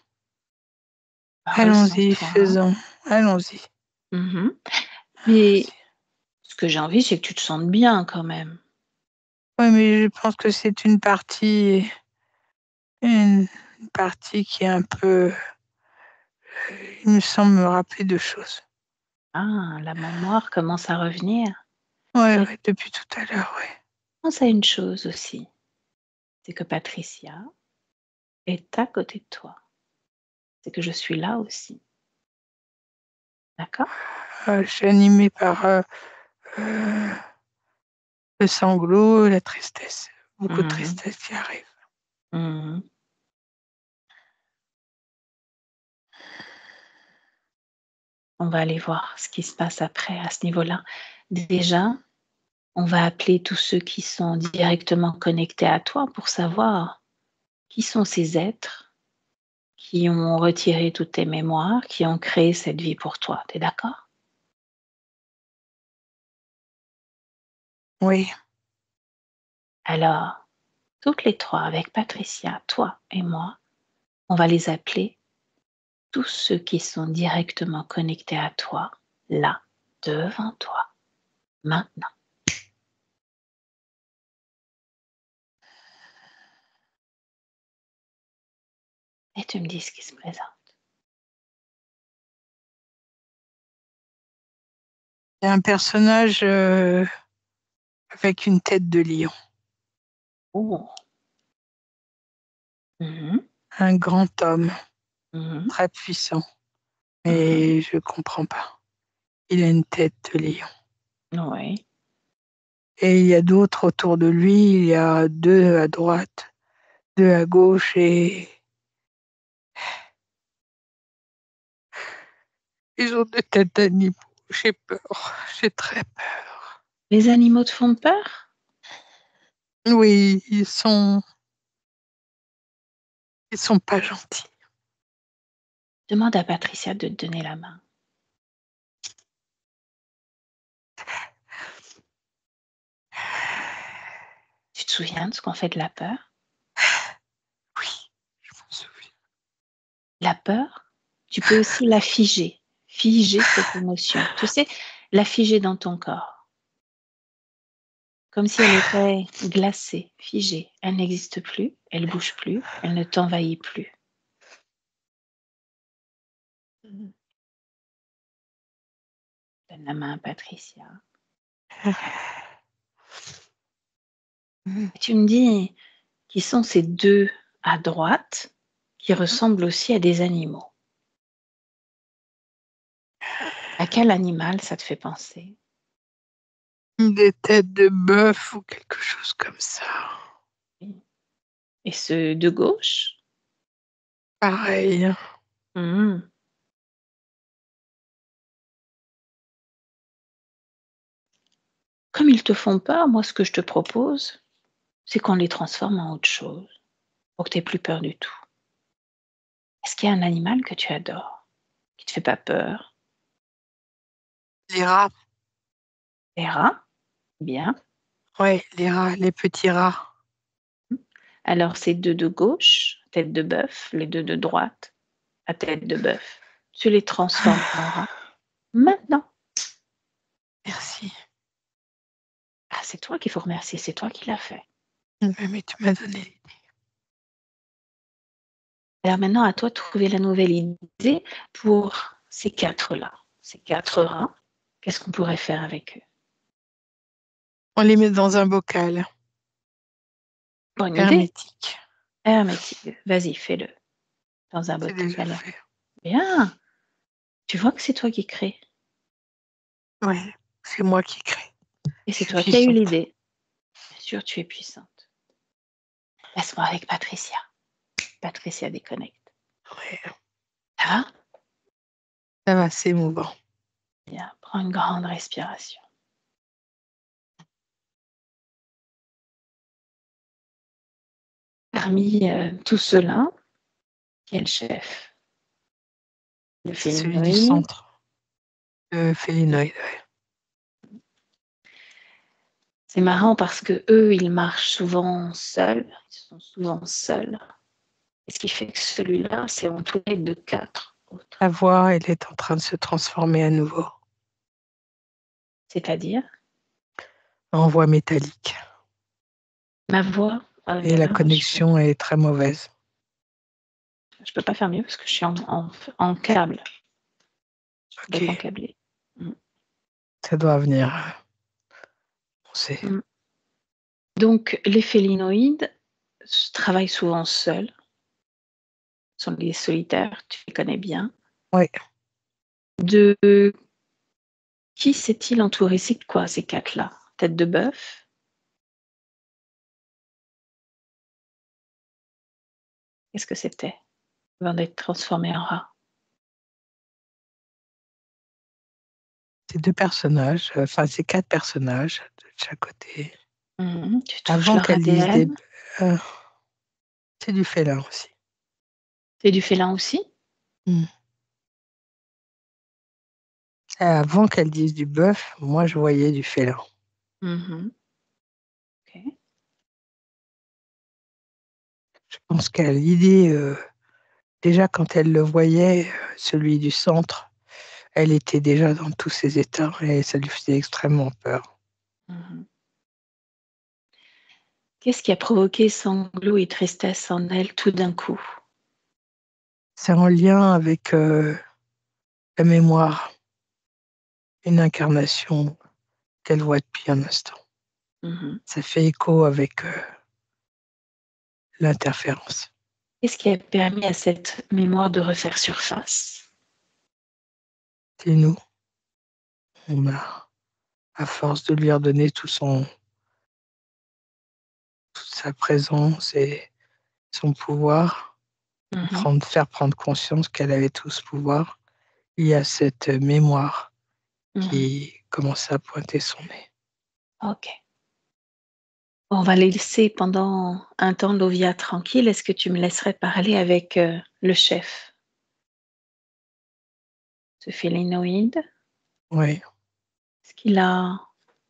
Bah, Allons-y, ressens-toi. faisons. Allons-y. Mmh. Mais ce que j'ai envie, c'est que tu te sentes bien quand même. Oui, mais je pense que c'est une partie qui est un peu, il me semble me rappeler de choses. Ah, la mémoire commence à revenir. Ouais, Et ouais, depuis tout à l'heure, ouais. pense à une chose aussi, c'est que Patricia est à côté de toi. C'est que je suis là aussi. D'accord? Je suis animée par le sanglot, la tristesse. beaucoup de Mhm. tristesse qui arrive. Mhm. On va aller voir ce qui se passe après à ce niveau-là. Déjà, on va appeler tous ceux qui sont directement connectés à toi pour savoir qui sont ces êtres qui ont retiré toutes tes mémoires, qui ont créé cette vie pour toi. Tu es d'accord? Oui, Alors, toutes les trois, avec Patricia, toi et moi, on va les appeler tous ceux qui sont directement connectés à toi, là, devant toi, maintenant. Et tu me dis ce qui se présente. il y a un personnage avec une tête de lion, Oh. Mhm, un grand homme mhm, très puissant, mhm. mais je comprends pas. Il a une tête de lion. Oui. Et il y a d'autres autour de lui, il y a deux à droite, deux à gauche, et ils ont des têtes d'animaux. J'ai peur, j'ai très peur. Les animaux te font peur? Oui, ils sont pas gentils. Demande à Patricia de te donner la main. Tu te souviens de ce qu'on fait de la peur? Oui, je m'en souviens. La peur, tu peux aussi la figer. Figer cette émotion. Tu sais, la figer dans ton corps. Comme si elle était glacée, figée. Elle n'existe plus, elle bouge plus, elle ne t'envahit plus. Donne la main à Patricia. Et tu me dis qui sont ces deux à droite qui ressemblent aussi à des animaux. À quel animal ça te fait penser? Des têtes de bœuf ou quelque chose comme ça. Et ceux de gauche? Pareil. Mmh. Comme ils te font peur, moi ce que je te propose, c'est qu'on les transforme en autre chose, pour que tu aies plus peur du tout. Est-ce qu'il y a un animal que tu adores, qui te fait pas peur? Les rats. Les rats? Bien. Ouais, les rats, les petits rats. Alors ces deux de gauche, tête de bœuf, les deux de droite, à tête de bœuf, tu les transformes en rats maintenant. Merci. Ah, c'est toi qu'il faut remercier, c'est toi qui l'as fait. Mais tu m'as donné. Alors maintenant, à toi de trouver la nouvelle idée pour ces quatre-là, ces quatre rats. Qu'est-ce qu'on pourrait faire avec eux? On les met dans un bocal Bonne idée. hermétique. Hermétique. Vas-y, fais-le dans un C'est déjà bocal. fait. Bien. Tu vois que c'est toi qui crée. Ouais, c'est moi qui crée. Et Je c'est suis toi qui as eu puissante. l'idée. Bien sûr, tu es puissante. Laisse-moi avec Patricia. Patricia déconnecte. Ouais, Ça va? ça va, c'est émouvant. Bien. Prends une grande respiration. Parmi tout cela, quel chef? Le C'est celui du félinoïde. centre. Le phélénoïde, ouais. C'est marrant parce que eux, ils marchent souvent seuls. Ils sont souvent seuls. Et ce qui fait que celui-là, c'est entouré de quatre autres. La voix, elle est en train de se transformer à nouveau C'est-à-dire, en voix métallique. ma voix, Et la je connexion est très mauvaise. ne peux pas faire mieux parce que je suis en câble. Je suis Ok, complètement câblée. Mm. ça doit venir. On sait. Mm. Donc, les félinoïdes travaillent souvent seuls. Ce sont les solitaires, tu les connais bien. Ouais, De qui s'est-il entouré? C'est quoi ces quatre-là? Tête de bœuf, Qu'est-ce que c'était avant d'être transformé en rat? C'est 2 personnages, enfin, c'est 4 personnages de chaque côté. Tu touches Avant leur qu'elle dise des ADN? heu, c'est du félin aussi. C'est du félin aussi? Mmh. Et avant qu'elle dise du bœuf, moi, je voyais du félin. Mmh. OK. Je pense qu'à l'idée, déjà quand elle le voyait, celui du centre, elle était déjà dans tous ses états et ça lui faisait extrêmement peur. Mmh. Qu'est-ce qui a provoqué sanglots et tristesse en elle tout d'un coup? C'est en lien avec, la mémoire, une incarnation qu'elle voit depuis un instant. Mmh. Ça fait écho avec, l'interférence. Qu'est-ce qui a permis à cette mémoire de refaire surface? C'est nous, on a à force de lui redonner toute sa présence et son pouvoir, Mmh. faire prendre conscience qu'elle avait tout ce pouvoir, il y a cette mémoire Mmh. qui commence à pointer son nez. OK. On va laisser pendant un temps Lovia tranquille. Est-ce que tu me laisserais parler avec, le chef, ce félinoïde? Oui, Est-ce qu'il a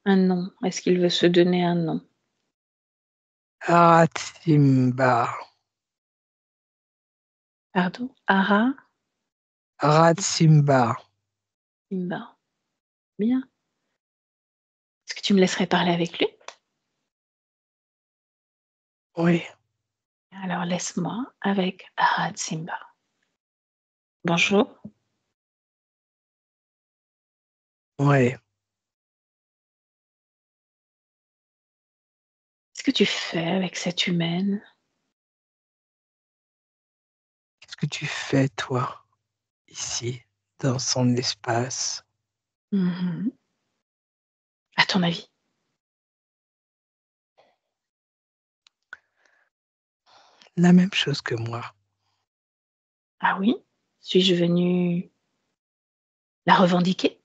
un nom? Est-ce qu'il veut se donner un nom? Aratimba, Pardon? Ara Aratsimba, Simba. Bien. Est-ce que tu me laisserais parler avec lui? oui, Alors laisse-moi avec Ara Simba. Bonjour. oui. Qu'est-ce que tu fais avec cette humaine? Qu'est-ce que tu fais, toi, ici, dans son espace? Mmh. À ton avis? La même chose que moi, Ah oui? Suis-je venue la revendiquer?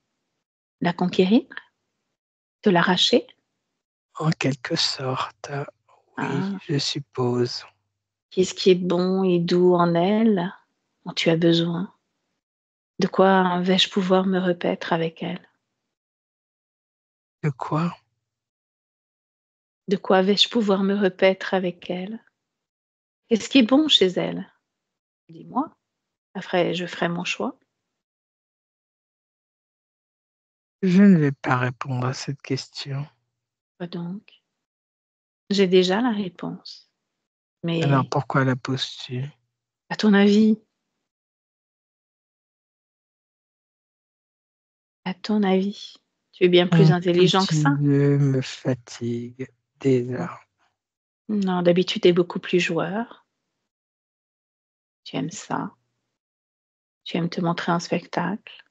La conquérir? Te l'arracher? en quelque sorte, oui, Ah, je suppose. qu'est-ce qui est bon et doux en elle, dont tu as besoin? De quoi vais-je pouvoir me repaître avec elle? De quoi? De quoi vais-je pouvoir me repaître avec elle? Qu'est-ce qui est bon chez elle? Dis-moi, après je ferai mon choix. Je ne vais pas répondre à cette question. Quoi donc? J'ai déjà la réponse, Alors mais pourquoi la poses-tu? à ton avis, à ton avis, tu es bien plus Ton intelligent que petit ça? jeu me fatigue Mmh. déjà. Non, d'habitude tu es beaucoup plus joueur. Tu aimes ça. Tu aimes te montrer en spectacle.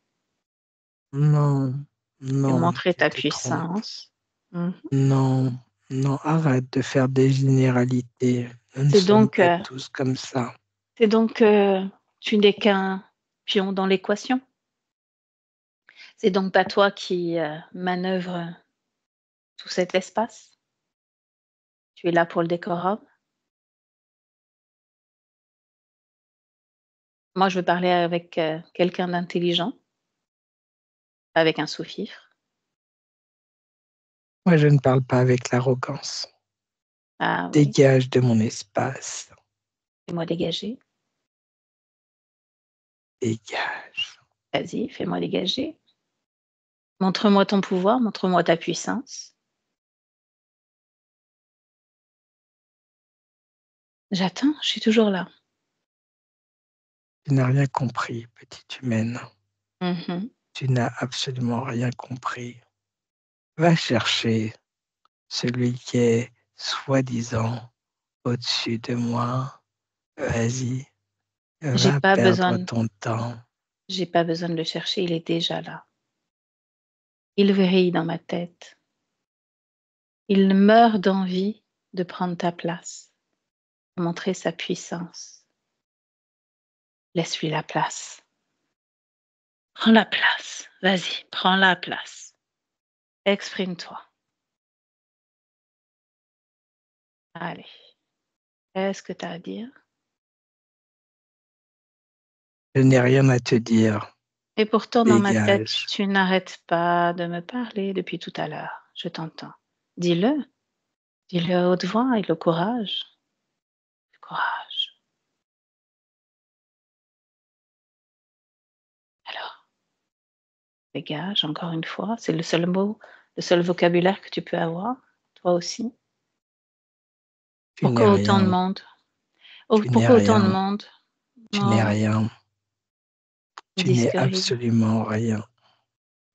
Non, Tu aimes non, montrer tu ta te trompes. puissance. Mmh. Non, non, arrête de faire des généralités. Nous ne C'est sommes donc, pas tous comme ça. c'est donc, tu n'es qu'un pion dans l'équation? C'est donc pas toi qui, manœuvre tout cet espace? Tu es là pour le décorum? Moi, je veux parler avec, quelqu'un d'intelligent, pas avec un sous-fifre. Moi, je ne parle pas avec l'arrogance. Ah oui, Dégage de mon espace. fais-moi dégager. Dégage. Vas-y, fais-moi dégager. Montre-moi ton pouvoir, montre-moi ta puissance. J'attends, je suis toujours là. Tu n'as rien compris, petite humaine. Mmh. Tu n'as absolument rien compris. Va chercher celui qui est soi-disant au-dessus de moi. Vas-y, J'ai va pas perdre besoin ton temps. j'ai pas besoin de le chercher, il est déjà là. Il vrille dans ma tête. Il meurt d'envie de prendre ta place, de montrer sa puissance. Laisse-lui la place. Prends la place. Vas-y, prends la place. Exprime-toi. Allez. Qu'est-ce que tu as à dire? Je n'ai rien à te dire. Et pourtant, dans ma tête, Dégage. tu n'arrêtes pas de me parler depuis tout à l'heure. Je t'entends. Dis-le. Dis-le à haute voix et le courage. Le courage. Alors, dégage, encore une fois. C'est le seul mot, le seul vocabulaire que tu peux avoir. Toi aussi. Tu n'es Pourquoi autant de rien. monde? Tu n'es Pourquoi autant de rien. monde? Tu n'es Oh, rien. un Tu n'es disque rayé. absolument rien.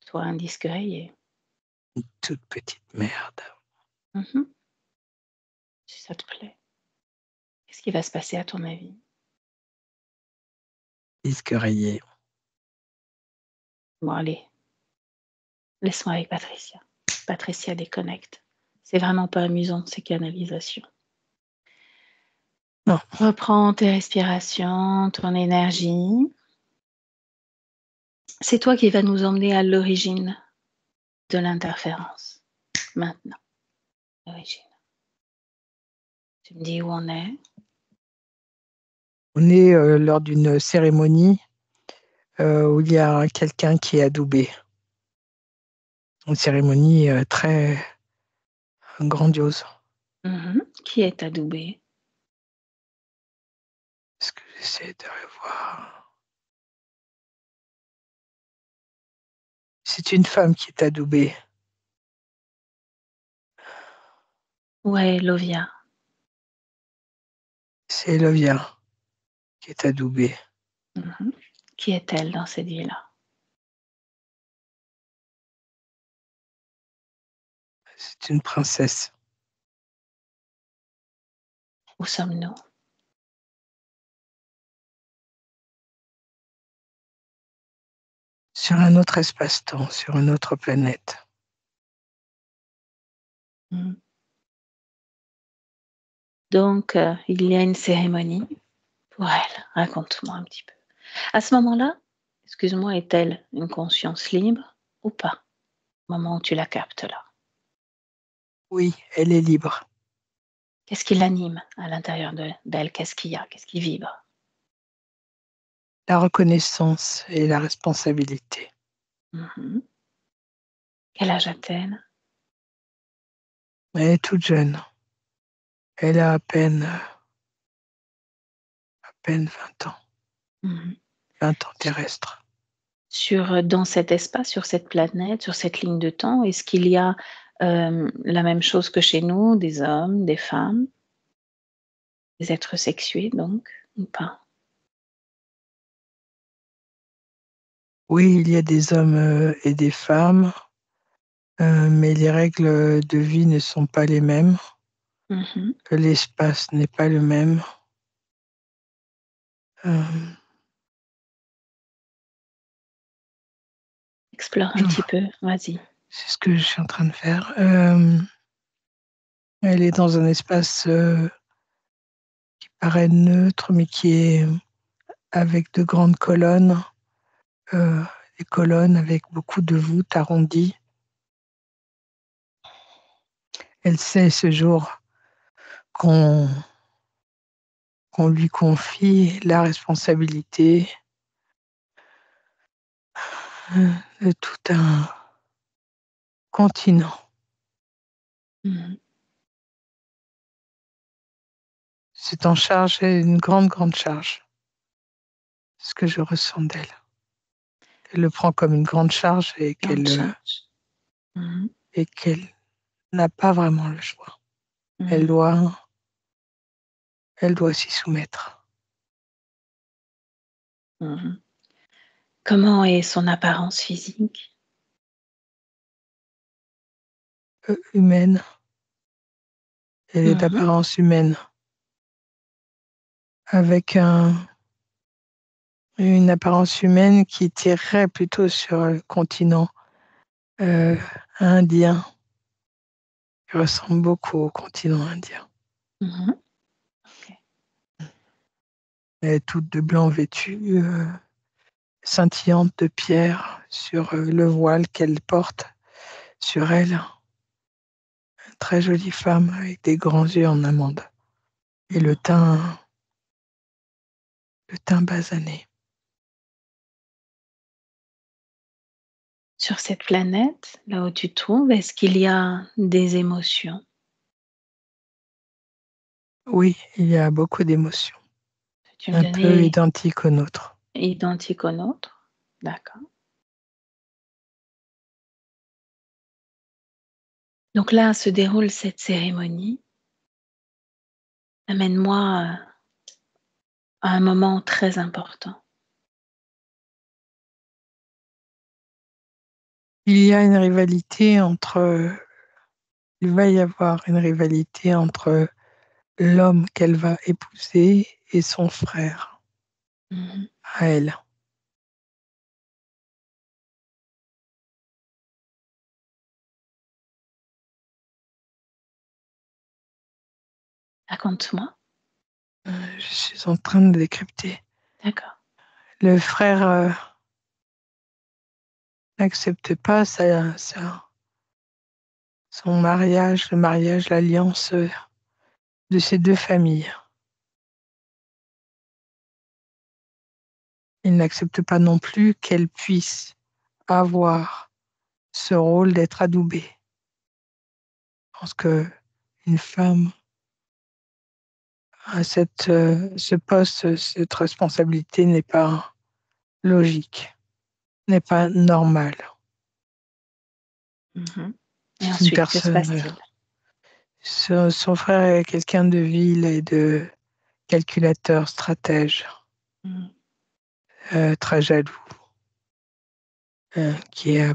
Toi, un disque rayé. Une toute petite merde. Mhm. Si ça te plaît. Qu'est-ce qui va se passer à ton avis? Disque rayé. Bon, allez, laisse-moi avec Patricia. Patricia déconnecte. C'est vraiment pas amusant, ces canalisations. Non. Reprends tes respirations, ton énergie. C'est toi qui vas nous emmener à l'origine de l'interférence. Maintenant, l'origine. Tu me dis où on est? On est lors d'une cérémonie où il y a quelqu'un qui est adoubé. Une cérémonie très grandiose. Qui est adoubé? Est-ce que j'essaie de revoir? C'est une femme qui est adoubée. Ouais, Lovia. C'est Elovia qui est adoubée. Qui est-elle dans cette vie-là? C'est une princesse. Où sommes-nous? Sur un autre espace-temps, sur une autre planète. Mhm. Donc, il y a une cérémonie pour elle. Raconte-moi un petit peu. À ce moment-là, excuse-moi, est-elle une conscience libre ou pas? Au moment où tu la captes là. Oui, elle est libre. Qu'est-ce qui l'anime à l'intérieur d'elle? Qu'est-ce qu'il y a? Qu'est-ce qui vibre? La reconnaissance et la responsabilité. Mhm. Quel âge a-t-elle? Elle est toute jeune. Elle a à peine 20 ans. Mhm. 20 ans terrestres. Dans cet espace, sur cette planète, sur cette ligne de temps, est-ce qu'il y a la même chose que chez nous, des hommes, des femmes, des êtres sexués donc, ou pas? Oui, il y a des hommes et des femmes, mais les règles de vie ne sont pas les mêmes. Mhm. L'espace n'est pas le même. Euh, Explore un je- petit peu, vas-y. c'est ce que je suis en train de faire. Elle est dans un espace qui paraît neutre, mais qui est avec de grandes colonnes, euh, des colonnes avec beaucoup de voûtes arrondies. Elle sait ce jour qu'on qu'on lui confie la responsabilité de tout un continent. Mhm. C'est en charge, une grande, grande charge. C'est ce que je ressens d'elle. Elle le prend comme une grande charge Grande charge. Mhm. et qu'elle n'a pas vraiment le choix. Elle Mhm. doit, elle doit s'y soumettre. Mhm. Comment est son apparence physique? Humaine, elle est Mhm. d'apparence humaine, avec une apparence humaine qui tirerait plutôt sur le continent euh, indien. Il ressemble beaucoup au continent indien. Mhm. Ok. Elle est toute de blanc vêtue, scintillante de pierre sur le voile qu'elle porte sur elle. Une très jolie femme avec des grands yeux en amande et le teint basané. Sur cette planète, là où tu te trouves, est-ce qu'il y a des émotions? Oui, il y a beaucoup d'émotions, Peux-tu me un peu donner identiques aux nôtres. identique au nôtre? D'accord. Donc là se déroule cette cérémonie. Amène-moi à un moment très important. Il va y avoir une rivalité entre l'homme qu'elle va épouser et son frère Mmh. à elle. Raconte-moi. Je suis en train de décrypter. D'accord. Le frère n'accepte pas son mariage, le mariage, l'alliance de ces deux familles. Il n'accepte pas non plus qu'elle puisse avoir ce rôle d'être adoubée. Je pense que une femme à ce poste, cette responsabilité n'est pas logique, n'est pas normale. Mmh. Et C'est une ensuite, que se personne. passe-t-il? Son frère est quelqu'un de vil et de calculateur, stratège, Mmh. très jaloux, qui a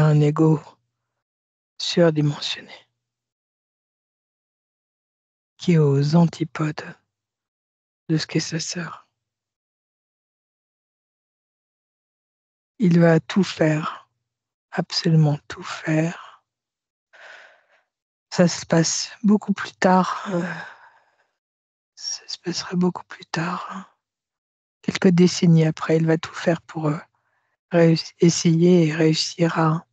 un ego surdimensionné, qui est aux antipodes de ce qu'est sa sœur. Il va tout faire, absolument tout faire. Ça se passe beaucoup plus tard. Ça se passera beaucoup plus tard. Quelques décennies après, il va tout faire pour essayer et réussir à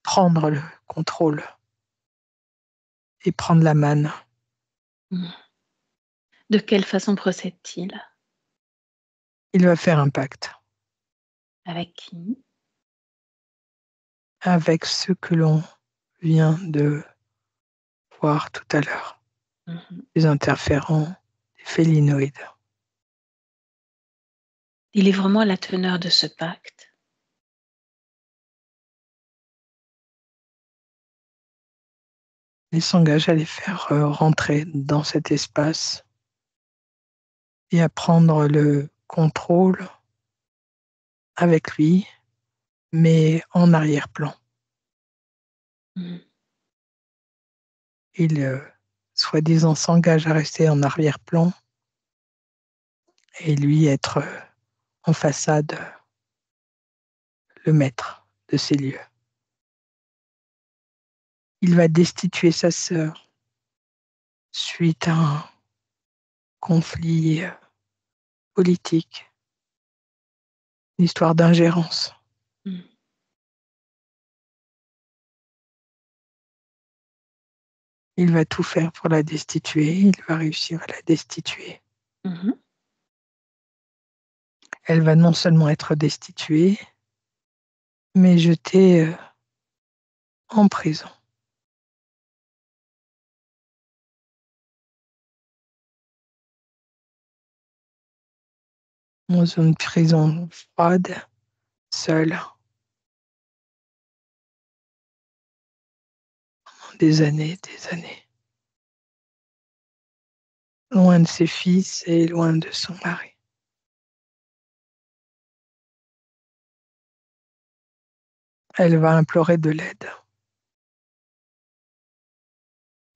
prendre le contrôle et prendre la manne. Mmh. De quelle façon procède-t-il? Il va faire un pacte Avec qui? avec ce que l'on vient de voir tout à l'heure, Mmh. les interférents, les félinoïdes. Délivre-moi la teneur de ce pacte. Il s'engage à les faire rentrer dans cet espace et à prendre le contrôle avec lui, mais en arrière-plan. Mmh. Il, soi-disant, s'engage à rester en arrière-plan et lui être en façade, le maître de ces lieux. Il va destituer sa sœur suite à un conflit politique, une histoire d'ingérence. Mmh. Il va tout faire pour la destituer, il va réussir à la destituer. Mmh. Elle va non seulement être destituée, mais jetée en prison. Dans une prison froide, seule, des années. Loin de ses fils et loin de son mari. Elle va implorer de l'aide.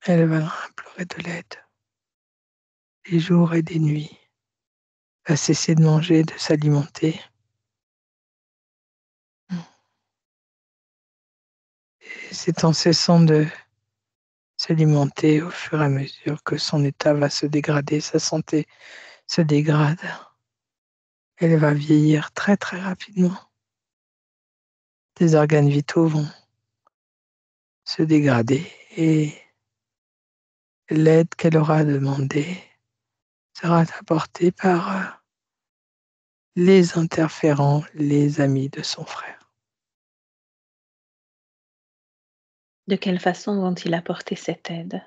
Elle va implorer de l'aide. Des jours et des nuits. Va cesser de manger, de s'alimenter. Et c'est en cessant de s'alimenter au fur et à mesure que son état va se dégrader, sa santé se dégrade. Elle va vieillir très très rapidement. Tes organes vitaux vont se dégrader et l'aide qu'elle aura demandée sera apportée par les interférents, les amis de son frère. De quelle façon vont-ils apporter cette aide?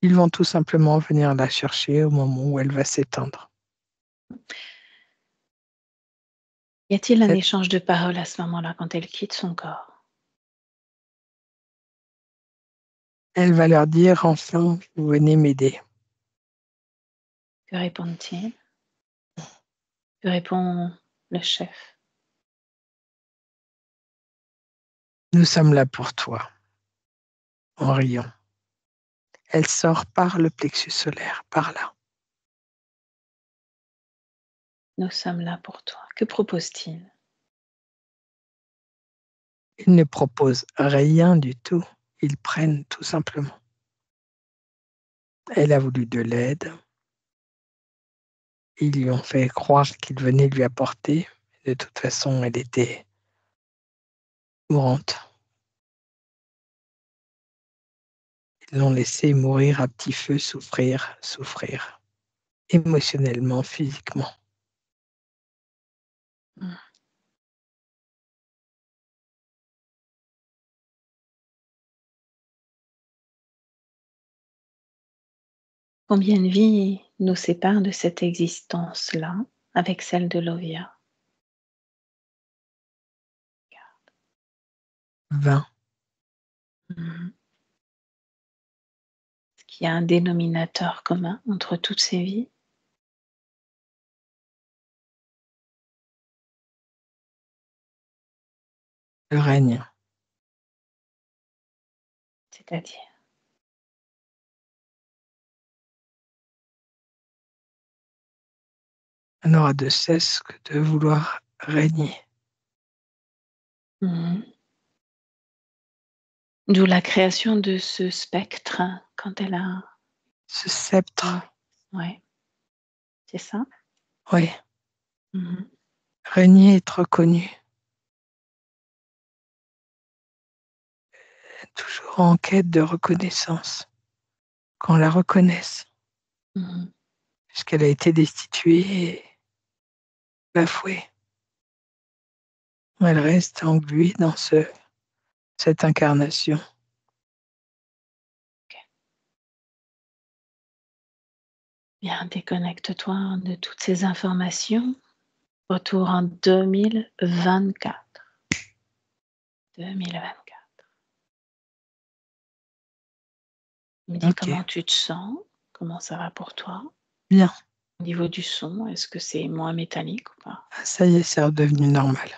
Ils vont tout simplement venir la chercher au moment où elle va s'éteindre. Y a-t-il un Cette- échange de paroles à ce moment-là quand elle quitte son corps? Elle va leur dire enfin, vous venez m'aider. Que répondent-ils? Que répond le chef? Nous sommes là pour toi, en riant. Elle sort par le plexus solaire, par là. Nous sommes là pour toi. Que propose-t-il? Ils ne proposent rien du tout. Ils prennent tout simplement. Elle a voulu de l'aide. Ils lui ont fait croire qu'il venait lui apporter. De toute façon, elle était mourante. Ils l'ont laissée mourir à petit feu, souffrir, souffrir, émotionnellement, physiquement. Mmh. Combien de vies nous séparent de cette existence-là avec celle de Lovia? 20. Mmh. Est-ce qu'il y a un dénominateur commun entre toutes ces vies? Le règne. C'est-à-dire? On n'aura de cesse que de vouloir régner. Mmh. D'où la création de ce spectre quand elle a Ce sceptre, ouais, c'est ça? oui, Mmh. régner, être reconnu. Toujours en quête de reconnaissance. Qu'on la reconnaisse. Mmh. Puisqu'elle a été destituée et bafouée. Elle reste engluée dans cette incarnation. OK. Bien, déconnecte-toi de toutes ces informations. Retour en 2024. 2024. Me dis Ok, comment tu te sens? Comment ça va pour toi? bien. Au niveau du son, est-ce que c'est moins métallique ou pas? Ah, ça y est, c'est redevenu normal.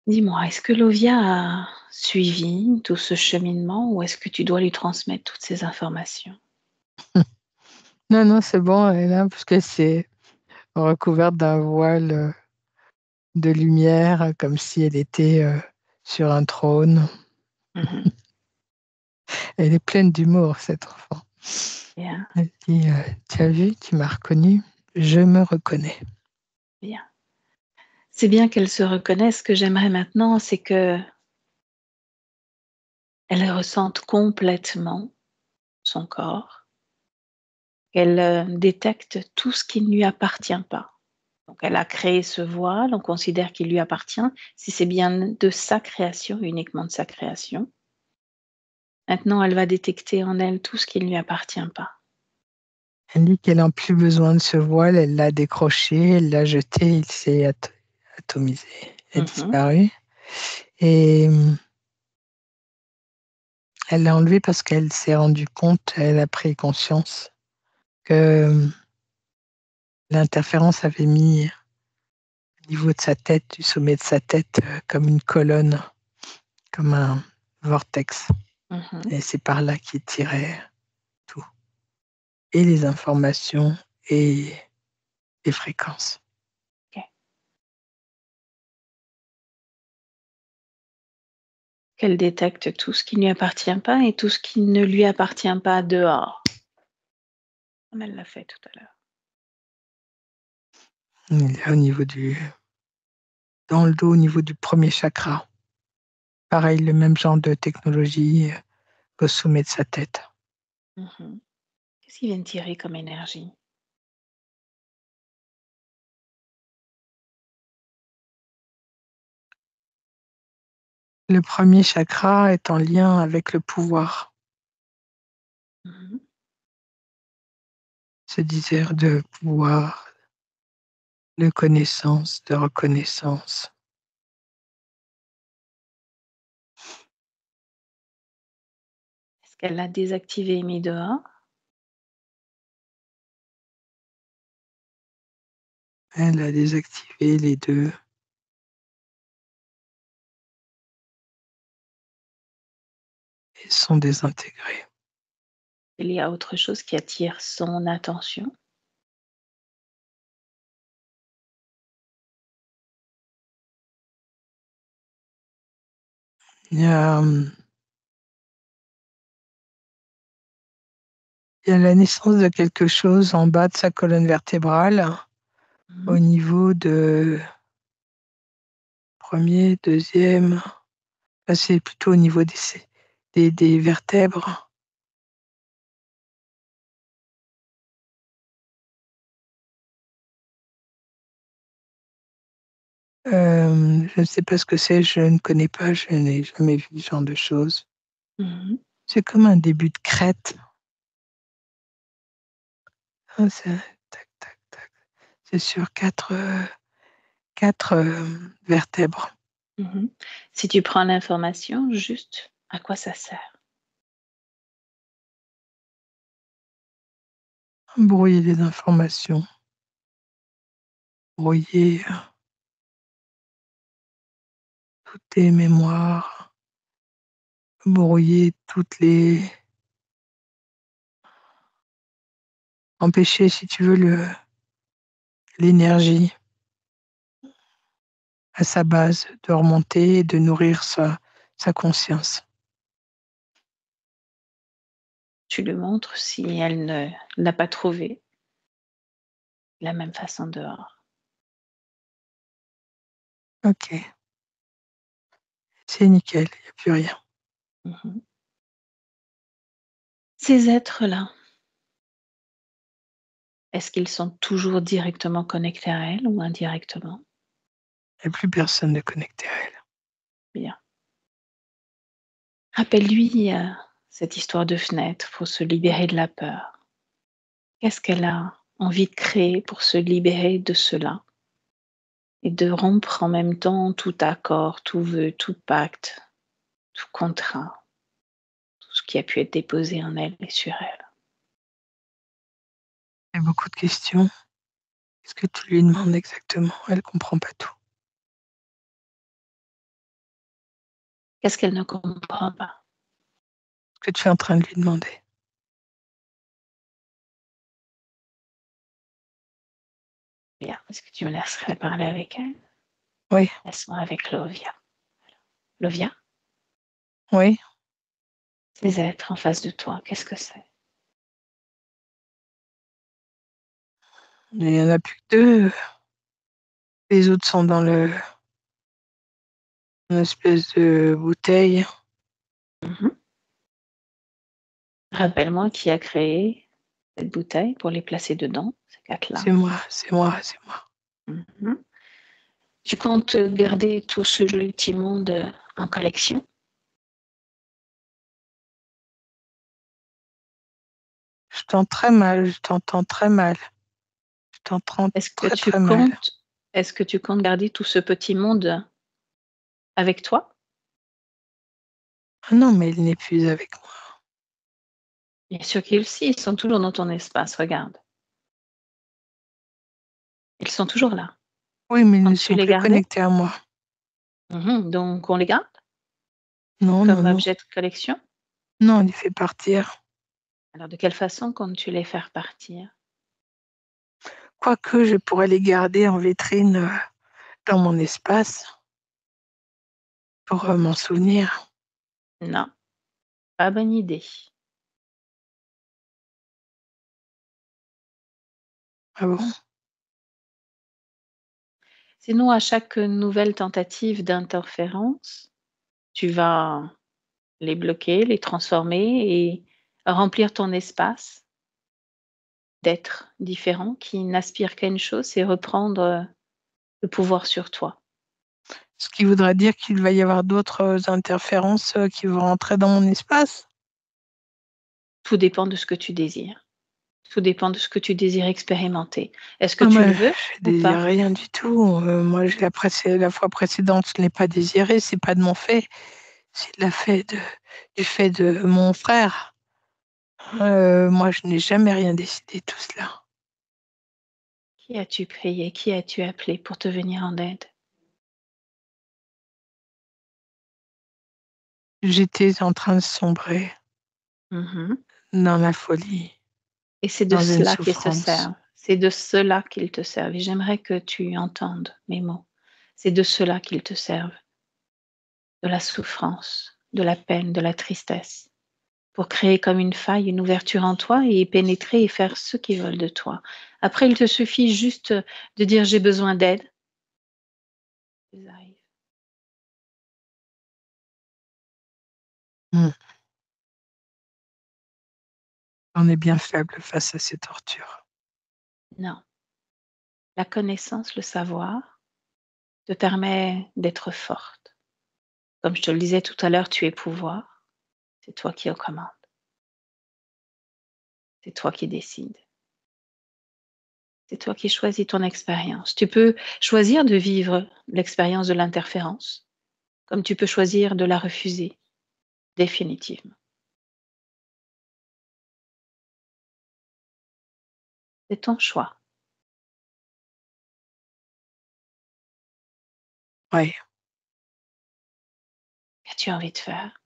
Dis-moi, est-ce que Lovia a suivi tout ce cheminement ou est-ce que tu dois lui transmettre toutes ces informations? Non, non, c'est bon, elle est là, parce qu'elle s'est recouverte d'un voile de lumière, comme si elle était sur un trône. Mmh. Elle est pleine d'humour, cette enfant. Bien, Elle dit, tu as vu, tu m'as reconnu, je me reconnais. bien. C'est bien qu'elle se reconnaisse. Ce que j'aimerais maintenant, c'est qu'elle ressente complètement son corps, qu'elle, détecte tout ce qui ne lui appartient pas. Donc elle a créé ce voile, on considère qu'il lui appartient. Si c'est bien de sa création, uniquement de sa création. Maintenant, elle va détecter en elle tout ce qui ne lui appartient pas. Elle dit qu'elle n'a plus besoin de ce voile, elle l'a décroché, elle l'a jeté, il s'est atomisé, il a Mmh. disparu. Et elle l'a enlevé parce qu'elle s'est rendue compte, elle a pris conscience que l'interférence avait mis au niveau de sa tête, du sommet de sa tête, comme une colonne, comme un vortex. Mmh. Et c'est par là qu'il tirait tout. Et les informations et les fréquences. OK. Qu'elle détecte tout ce qui ne lui appartient pas et tout ce qui ne lui appartient pas dehors. comme elle l'a fait tout à l'heure. Il est au niveau dans le dos, au niveau du premier chakra. Pareil, le même genre de technologie au sommet de sa tête. Mhm. Qu'est-ce qui vient de tirer comme énergie? Le premier chakra est en lien avec le pouvoir, Mhm. ce désir de pouvoir, de connaissance, de reconnaissance. Est-ce qu'elle l'a désactivé et mis dehors? Elle a désactivé les deux. Ils sont désintégrés. Il y a autre chose qui attire son attention? Il y a, il y a la naissance de quelque chose en bas de sa colonne vertébrale, au Mhm. niveau de premier, deuxième. Là, c'est plutôt au niveau des vertèbres. Je ne sais pas ce que c'est, je ne connais pas, je n'ai jamais vu ce genre de choses. Mhm. C'est comme un début de crête. Ah, tac, tac, tac. C'est sur quatre vertèbres. Mhm. Si tu prends l'information, juste à quoi ça sert? Brouiller les informations, brouiller toutes les mémoires, brouiller empêcher, si tu veux, l'énergie à sa base de remonter et de nourrir sa conscience. Tu lui montres si elle ne l'a pas trouvé de la même façon dehors. Ok, c'est nickel, il n'y a plus rien. Mhm. Ces êtres-là, est-ce qu'ils sont toujours directement connectés à elle ou indirectement? Il n'y a plus personne de connecté à elle. Bien. Rappelle-lui cette histoire de fenêtre pour se libérer de la peur. Qu'est-ce qu'elle a envie de créer pour se libérer de cela et de rompre en même temps tout accord, tout vœu, tout pacte, tout contrat, tout ce qui a pu être déposé en elle et sur elle. Il y a beaucoup de questions. Qu'est-ce que tu lui demandes exactement? Elle ne comprend pas tout. Qu'est-ce qu'elle ne comprend pas? Ce que tu es en train de lui demander. Bien. Est-ce que tu me laisserais parler avec elle? Oui, Laisse-moi avec Lovia. Lovia, oui. ces êtres en face de toi, qu'est-ce que c'est? Il n'y en a plus que deux. Les autres sont dans une espèce de bouteille. Mhm. Rappelle-moi qui a créé cette bouteille pour les placer dedans, ces quatre-là. C'est moi, c'est moi, c'est moi. Mhm. Tu comptes garder tout ce joli petit monde en collection? Je t'entends très mal, je t'entends très mal. Je t'entends Est-ce que très tu très mal. comptes, est-ce que tu comptes garder tout ce petit monde avec toi? Ah non, mais il n'est plus avec moi. Bien sûr qu'ils si, ils sont toujours dans ton espace, regarde. Ils sont toujours là. Oui, mais ils ne Quand tu sont les plus gardais? connectés à moi. Donc on les garde Non, non, comme non. objet de collection? Non, on les fait partir. Alors de quelle façon comptes-tu les faire partir? Quoique je pourrais les garder en vitrine dans mon espace pour m'en souvenir. Non, pas bonne idée. Ah bon? Sinon, à chaque nouvelle tentative d'interférence, tu vas les bloquer, les transformer et remplir ton espace d'être différent qui n'aspire qu'à une chose, c'est reprendre, le pouvoir sur toi. Ce qui voudrait dire qu'il va y avoir d'autres interférences, qui vont rentrer dans mon espace? Tout dépend de ce que tu désires. Tout dépend de ce que tu désires expérimenter. Est-ce que Ah tu le moi, veux je ou désire pas? rien du tout. Moi, la fois précédente, je ne l'ai pas désiré, c'est pas de mon fait, c'est de la fait de du fait de mon frère. Moi, je n'ai jamais rien décidé de tout cela. Qui as-tu prié? Qui as-tu appelé pour te venir en aide? J'étais en train de sombrer Mmh. dans la folie, Et c'est de dans une cela qu'ils se souffrance. servent. C'est de cela qu'ils te servent et j'aimerais que tu entendes mes mots. C'est de cela qu'ils te servent, de la souffrance, de la peine, de la tristesse, pour créer comme une faille, une ouverture en toi et y pénétrer et faire ce qu'ils veulent de toi. Après, il te suffit juste de dire: «J'ai besoin d'aide». Ils arrivent. Mmh. On est bien faible face à ces tortures. Non, la connaissance, le savoir te permet d'être forte. Comme je te le disais tout à l'heure, tu es pouvoir, c'est toi qui es aux commandes, c'est toi qui décides. C'est toi qui choisis ton expérience. Tu peux choisir de vivre l'expérience de l'interférence, comme tu peux choisir de la refuser définitivement. C'est ton choix. Ouais, Qu'as-tu envie de faire?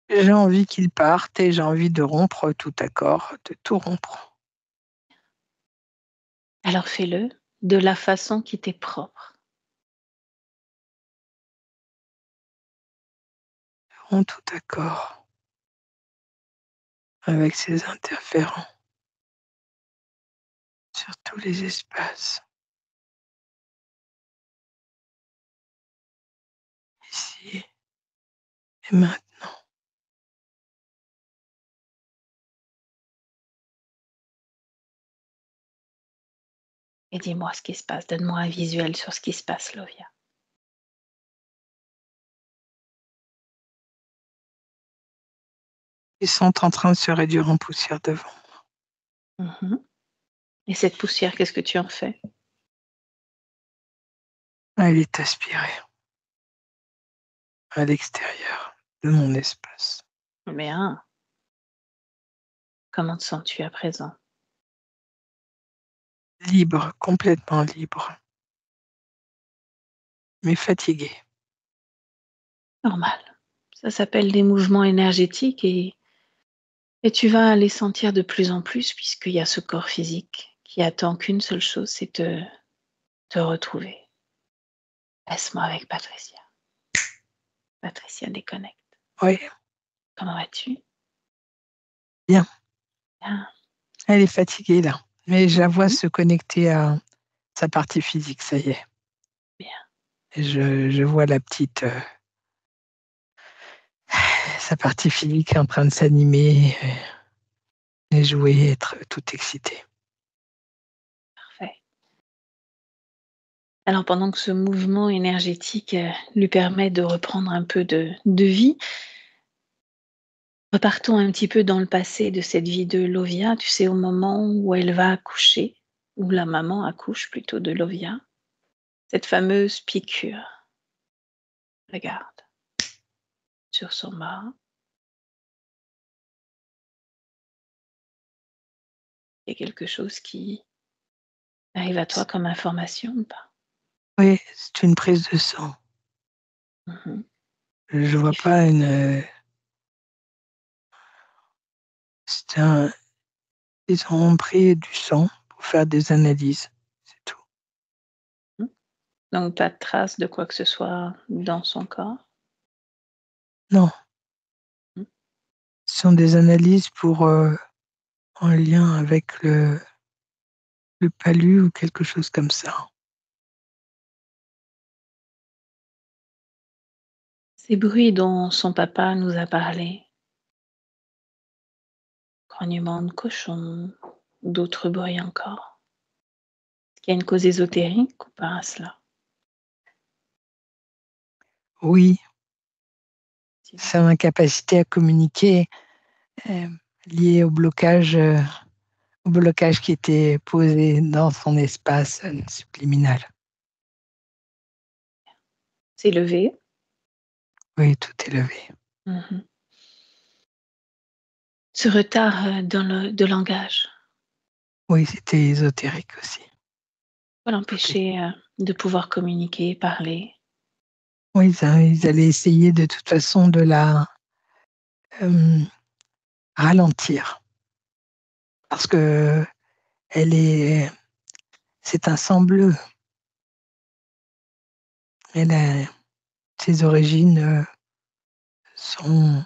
j'ai envie qu'ils partent et j'ai envie de rompre tout accord, de tout rompre. Alors fais-le de la façon qui t'est propre. Romps tout accord avec ces interférents sur tous les espaces, ici et maintenant. Et dis-moi ce qui se passe. Donne-moi un visuel sur ce qui se passe, Lovia. Ils sont en train de se réduire en poussière devant. Mhm. Et cette poussière, qu'est-ce que tu en fais? Elle est aspirée à l'extérieur de mon espace. Bien. Comment te sens-tu à présent? Libre, complètement libre, mais fatiguée. Normal. Ça s'appelle des mouvements énergétiques et tu vas les sentir de plus en plus puisqu'il y a ce corps physique qui attend qu'une seule chose, c'est te retrouver. Laisse-moi avec Patricia. Patricia déconnecte. Oui, Comment vas-tu? bien. Bien. Elle est fatiguée là, mais je la vois Mhm. se connecter à sa partie physique, ça y est. Bien. Et je vois la petite, sa partie physique en train de s'animer et jouer, être toute excitée. Parfait. Alors pendant que ce mouvement énergétique lui permet de reprendre un peu de vie, repartons un petit peu dans le passé de cette vie de Lovia, tu sais, au moment où elle va accoucher, où la maman accouche plutôt de Lovia, cette fameuse piqûre. Regarde, sur son bras, il y a quelque chose qui arrive à toi comme information ou pas? Oui, c'est une prise de sang. Mhm. Je Ce vois qui fait pas une. C'est un. Ils ont pris du sang pour faire des analyses, c'est tout. donc pas de trace de quoi que ce soit dans son corps? Non, Mmh. ce sont des analyses pour en lien avec le palu ou quelque chose comme ça. Ces bruits dont son papa nous a parlé, grognements de cochons, d'autres bruits encore. Est-ce qu'il y a une cause ésotérique ou pas à cela? Oui, Dis-moi. son incapacité à communiquer est liée au blocage qui était posé dans son espace subliminal. C'est levé. Oui, tout est levé. Mhm. Ce retard de langage Oui, c'était ésotérique aussi. va Tout est... l'empêcher de pouvoir communiquer, parler. Oui, ils allaient essayer de toute façon de la euh, ralentir parce que elle est, c'est un sang bleu. Elle a, ses origines sont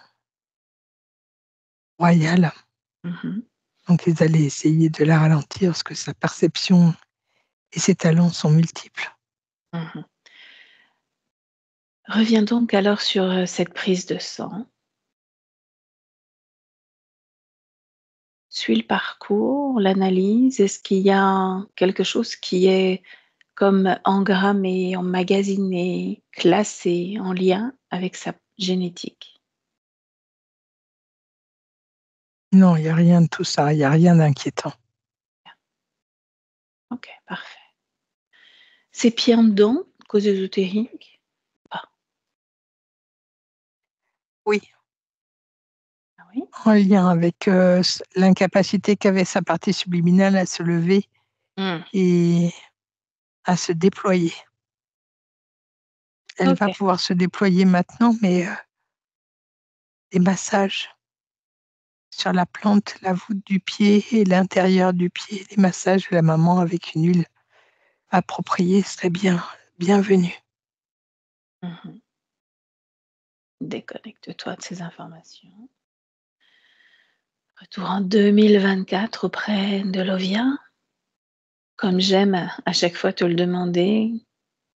royales. Mhm. Donc, ils allaient essayer de la ralentir parce que sa perception et ses talents sont multiples. Mhm. Reviens donc alors sur cette prise de sang. Suis le parcours, l'analyse. Est-ce qu'il y a quelque chose qui est comme engrammé, emmagasiné, classé, en lien avec sa génétique? Non, il n'y a rien de tout ça. Il n'y a rien d'inquiétant. Ok, parfait. Ses pieds en dedans, cause ésotérique? Pas. Oui, Ah oui? en lien avec l'incapacité qu'avait sa partie subliminale à se lever Hmm. et à se déployer. Elle Ok. va pouvoir se déployer maintenant, mais des massages sur la plante, la voûte du pied et l'intérieur du pied, des massages de la maman avec une huile appropriée serait bienvenue. Mhm. Déconnecte-toi de ces informations. Retour en 2024 auprès de Lovia. Comme j'aime à chaque fois te le demander,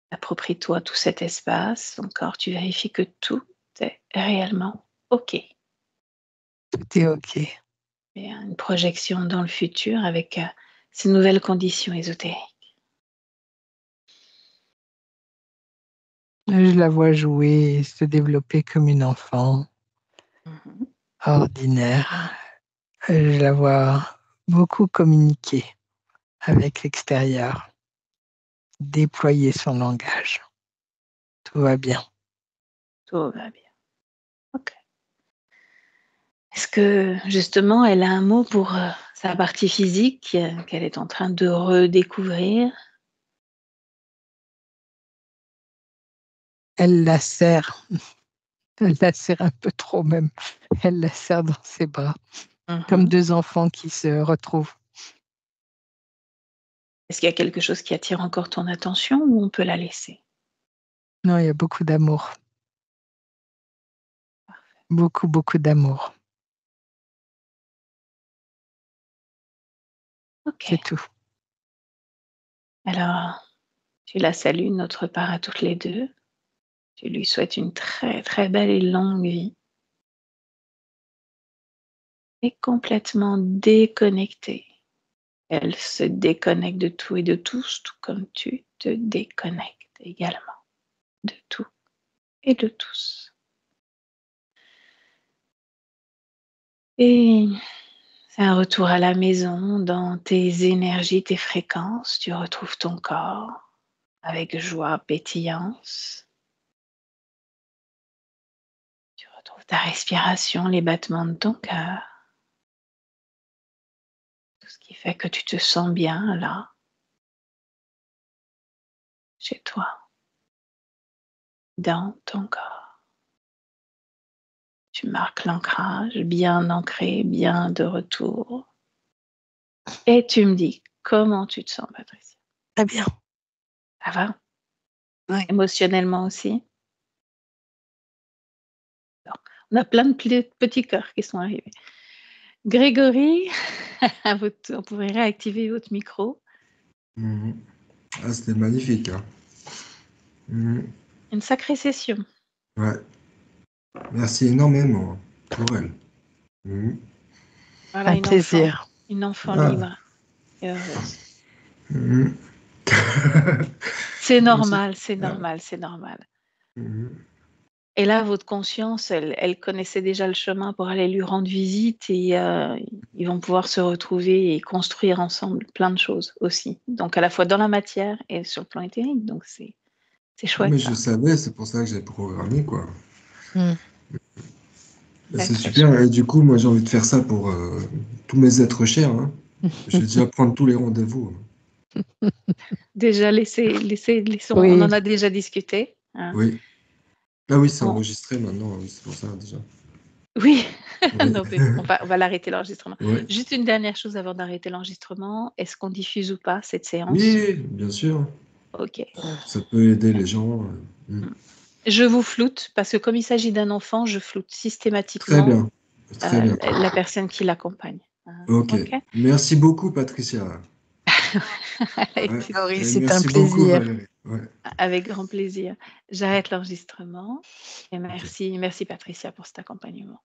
approprie-toi tout cet espace. Encore, tu vérifies que tout est réellement OK. Tout est OK. Et une projection dans le futur avec ces nouvelles conditions ésotériques. Je la vois jouer et se développer comme une enfant Mhm. ordinaire. Je la vois beaucoup communiquer avec l'extérieur, déployer son langage. Tout va bien. Tout va bien. OK. Est-ce que justement, elle a un mot pour sa partie physique qu'elle est en train de redécouvrir? Elle la serre, elle la serre un peu trop même. Elle la serre dans ses bras, comme Mhm. deux enfants qui se retrouvent. Est-ce qu'il y a quelque chose qui attire encore ton attention ou on peut la laisser? Non, il y a beaucoup d'amour. Beaucoup, beaucoup d'amour. C'est OK. tout. Alors, tu la salues de notre part à toutes les deux. Tu lui souhaites une très, très belle et longue vie et complètement déconnectée. Elle se déconnecte de tout et de tous, tout comme tu te déconnectes également de tout et de tous. Et c'est un retour à la maison dans tes énergies, tes fréquences. Tu retrouves ton corps avec joie, pétillance. Tu retrouves ta respiration, les battements de ton cœur, tout ce qui fait que tu te sens bien là, chez toi, dans ton corps. Tu marques l'ancrage, bien ancré, bien de retour. Et tu me dis comment tu te sens, Patricia. Très bien. Ça va? Oui. Émotionnellement aussi? On a plein de petits cœurs qui sont arrivés. Grégory, à votre tour, vous pourrez réactiver votre micro. Ah, c'était magnifique. Hein. Une sacrée session. Ouais. Merci énormément pour elle. Voilà, Un plaisir. Une enfant Ah. libre et heureuse. C'est normal, c'est normal, c'est normal. Et là, votre conscience, elle connaissait déjà le chemin pour aller lui rendre visite et ils vont pouvoir se retrouver et construire ensemble plein de choses aussi. Donc à la fois dans la matière et sur le plan éthérique. Donc c'est chouette. Mais ça. je savais, c'est pour ça que j'ai programmé, quoi. Très, C'est très super. chouette. Et du coup, moi, j'ai envie de faire ça pour tous mes êtres chers. Hein. Je vais déjà prendre tous les rendez-vous. Déjà, laissons. Oui. On en a déjà discuté. Hein. Oui. Ah oui, c'est On- enregistré maintenant. Oui, c'est pour ça, déjà. Oui, Oui. non, mais on va l'arrêter l'enregistrement. Oui. Juste une dernière chose avant d'arrêter l'enregistrement. Est-ce qu'on diffuse ou pas cette séance? Oui, bien sûr. Ok. Ça peut aider les gens. Je vous floute parce que comme il s'agit d'un enfant, je floute Très systématiquement bien. Très bien. la personne qui l'accompagne. Ok. Ok. Merci beaucoup, Patricia. Avec, Ouais. Grégory, Et c'est un merci beaucoup, plaisir. Valérie. Ouais. avec grand plaisir. J'arrête l'enregistrement et Ok. merci Patricia pour cet accompagnement.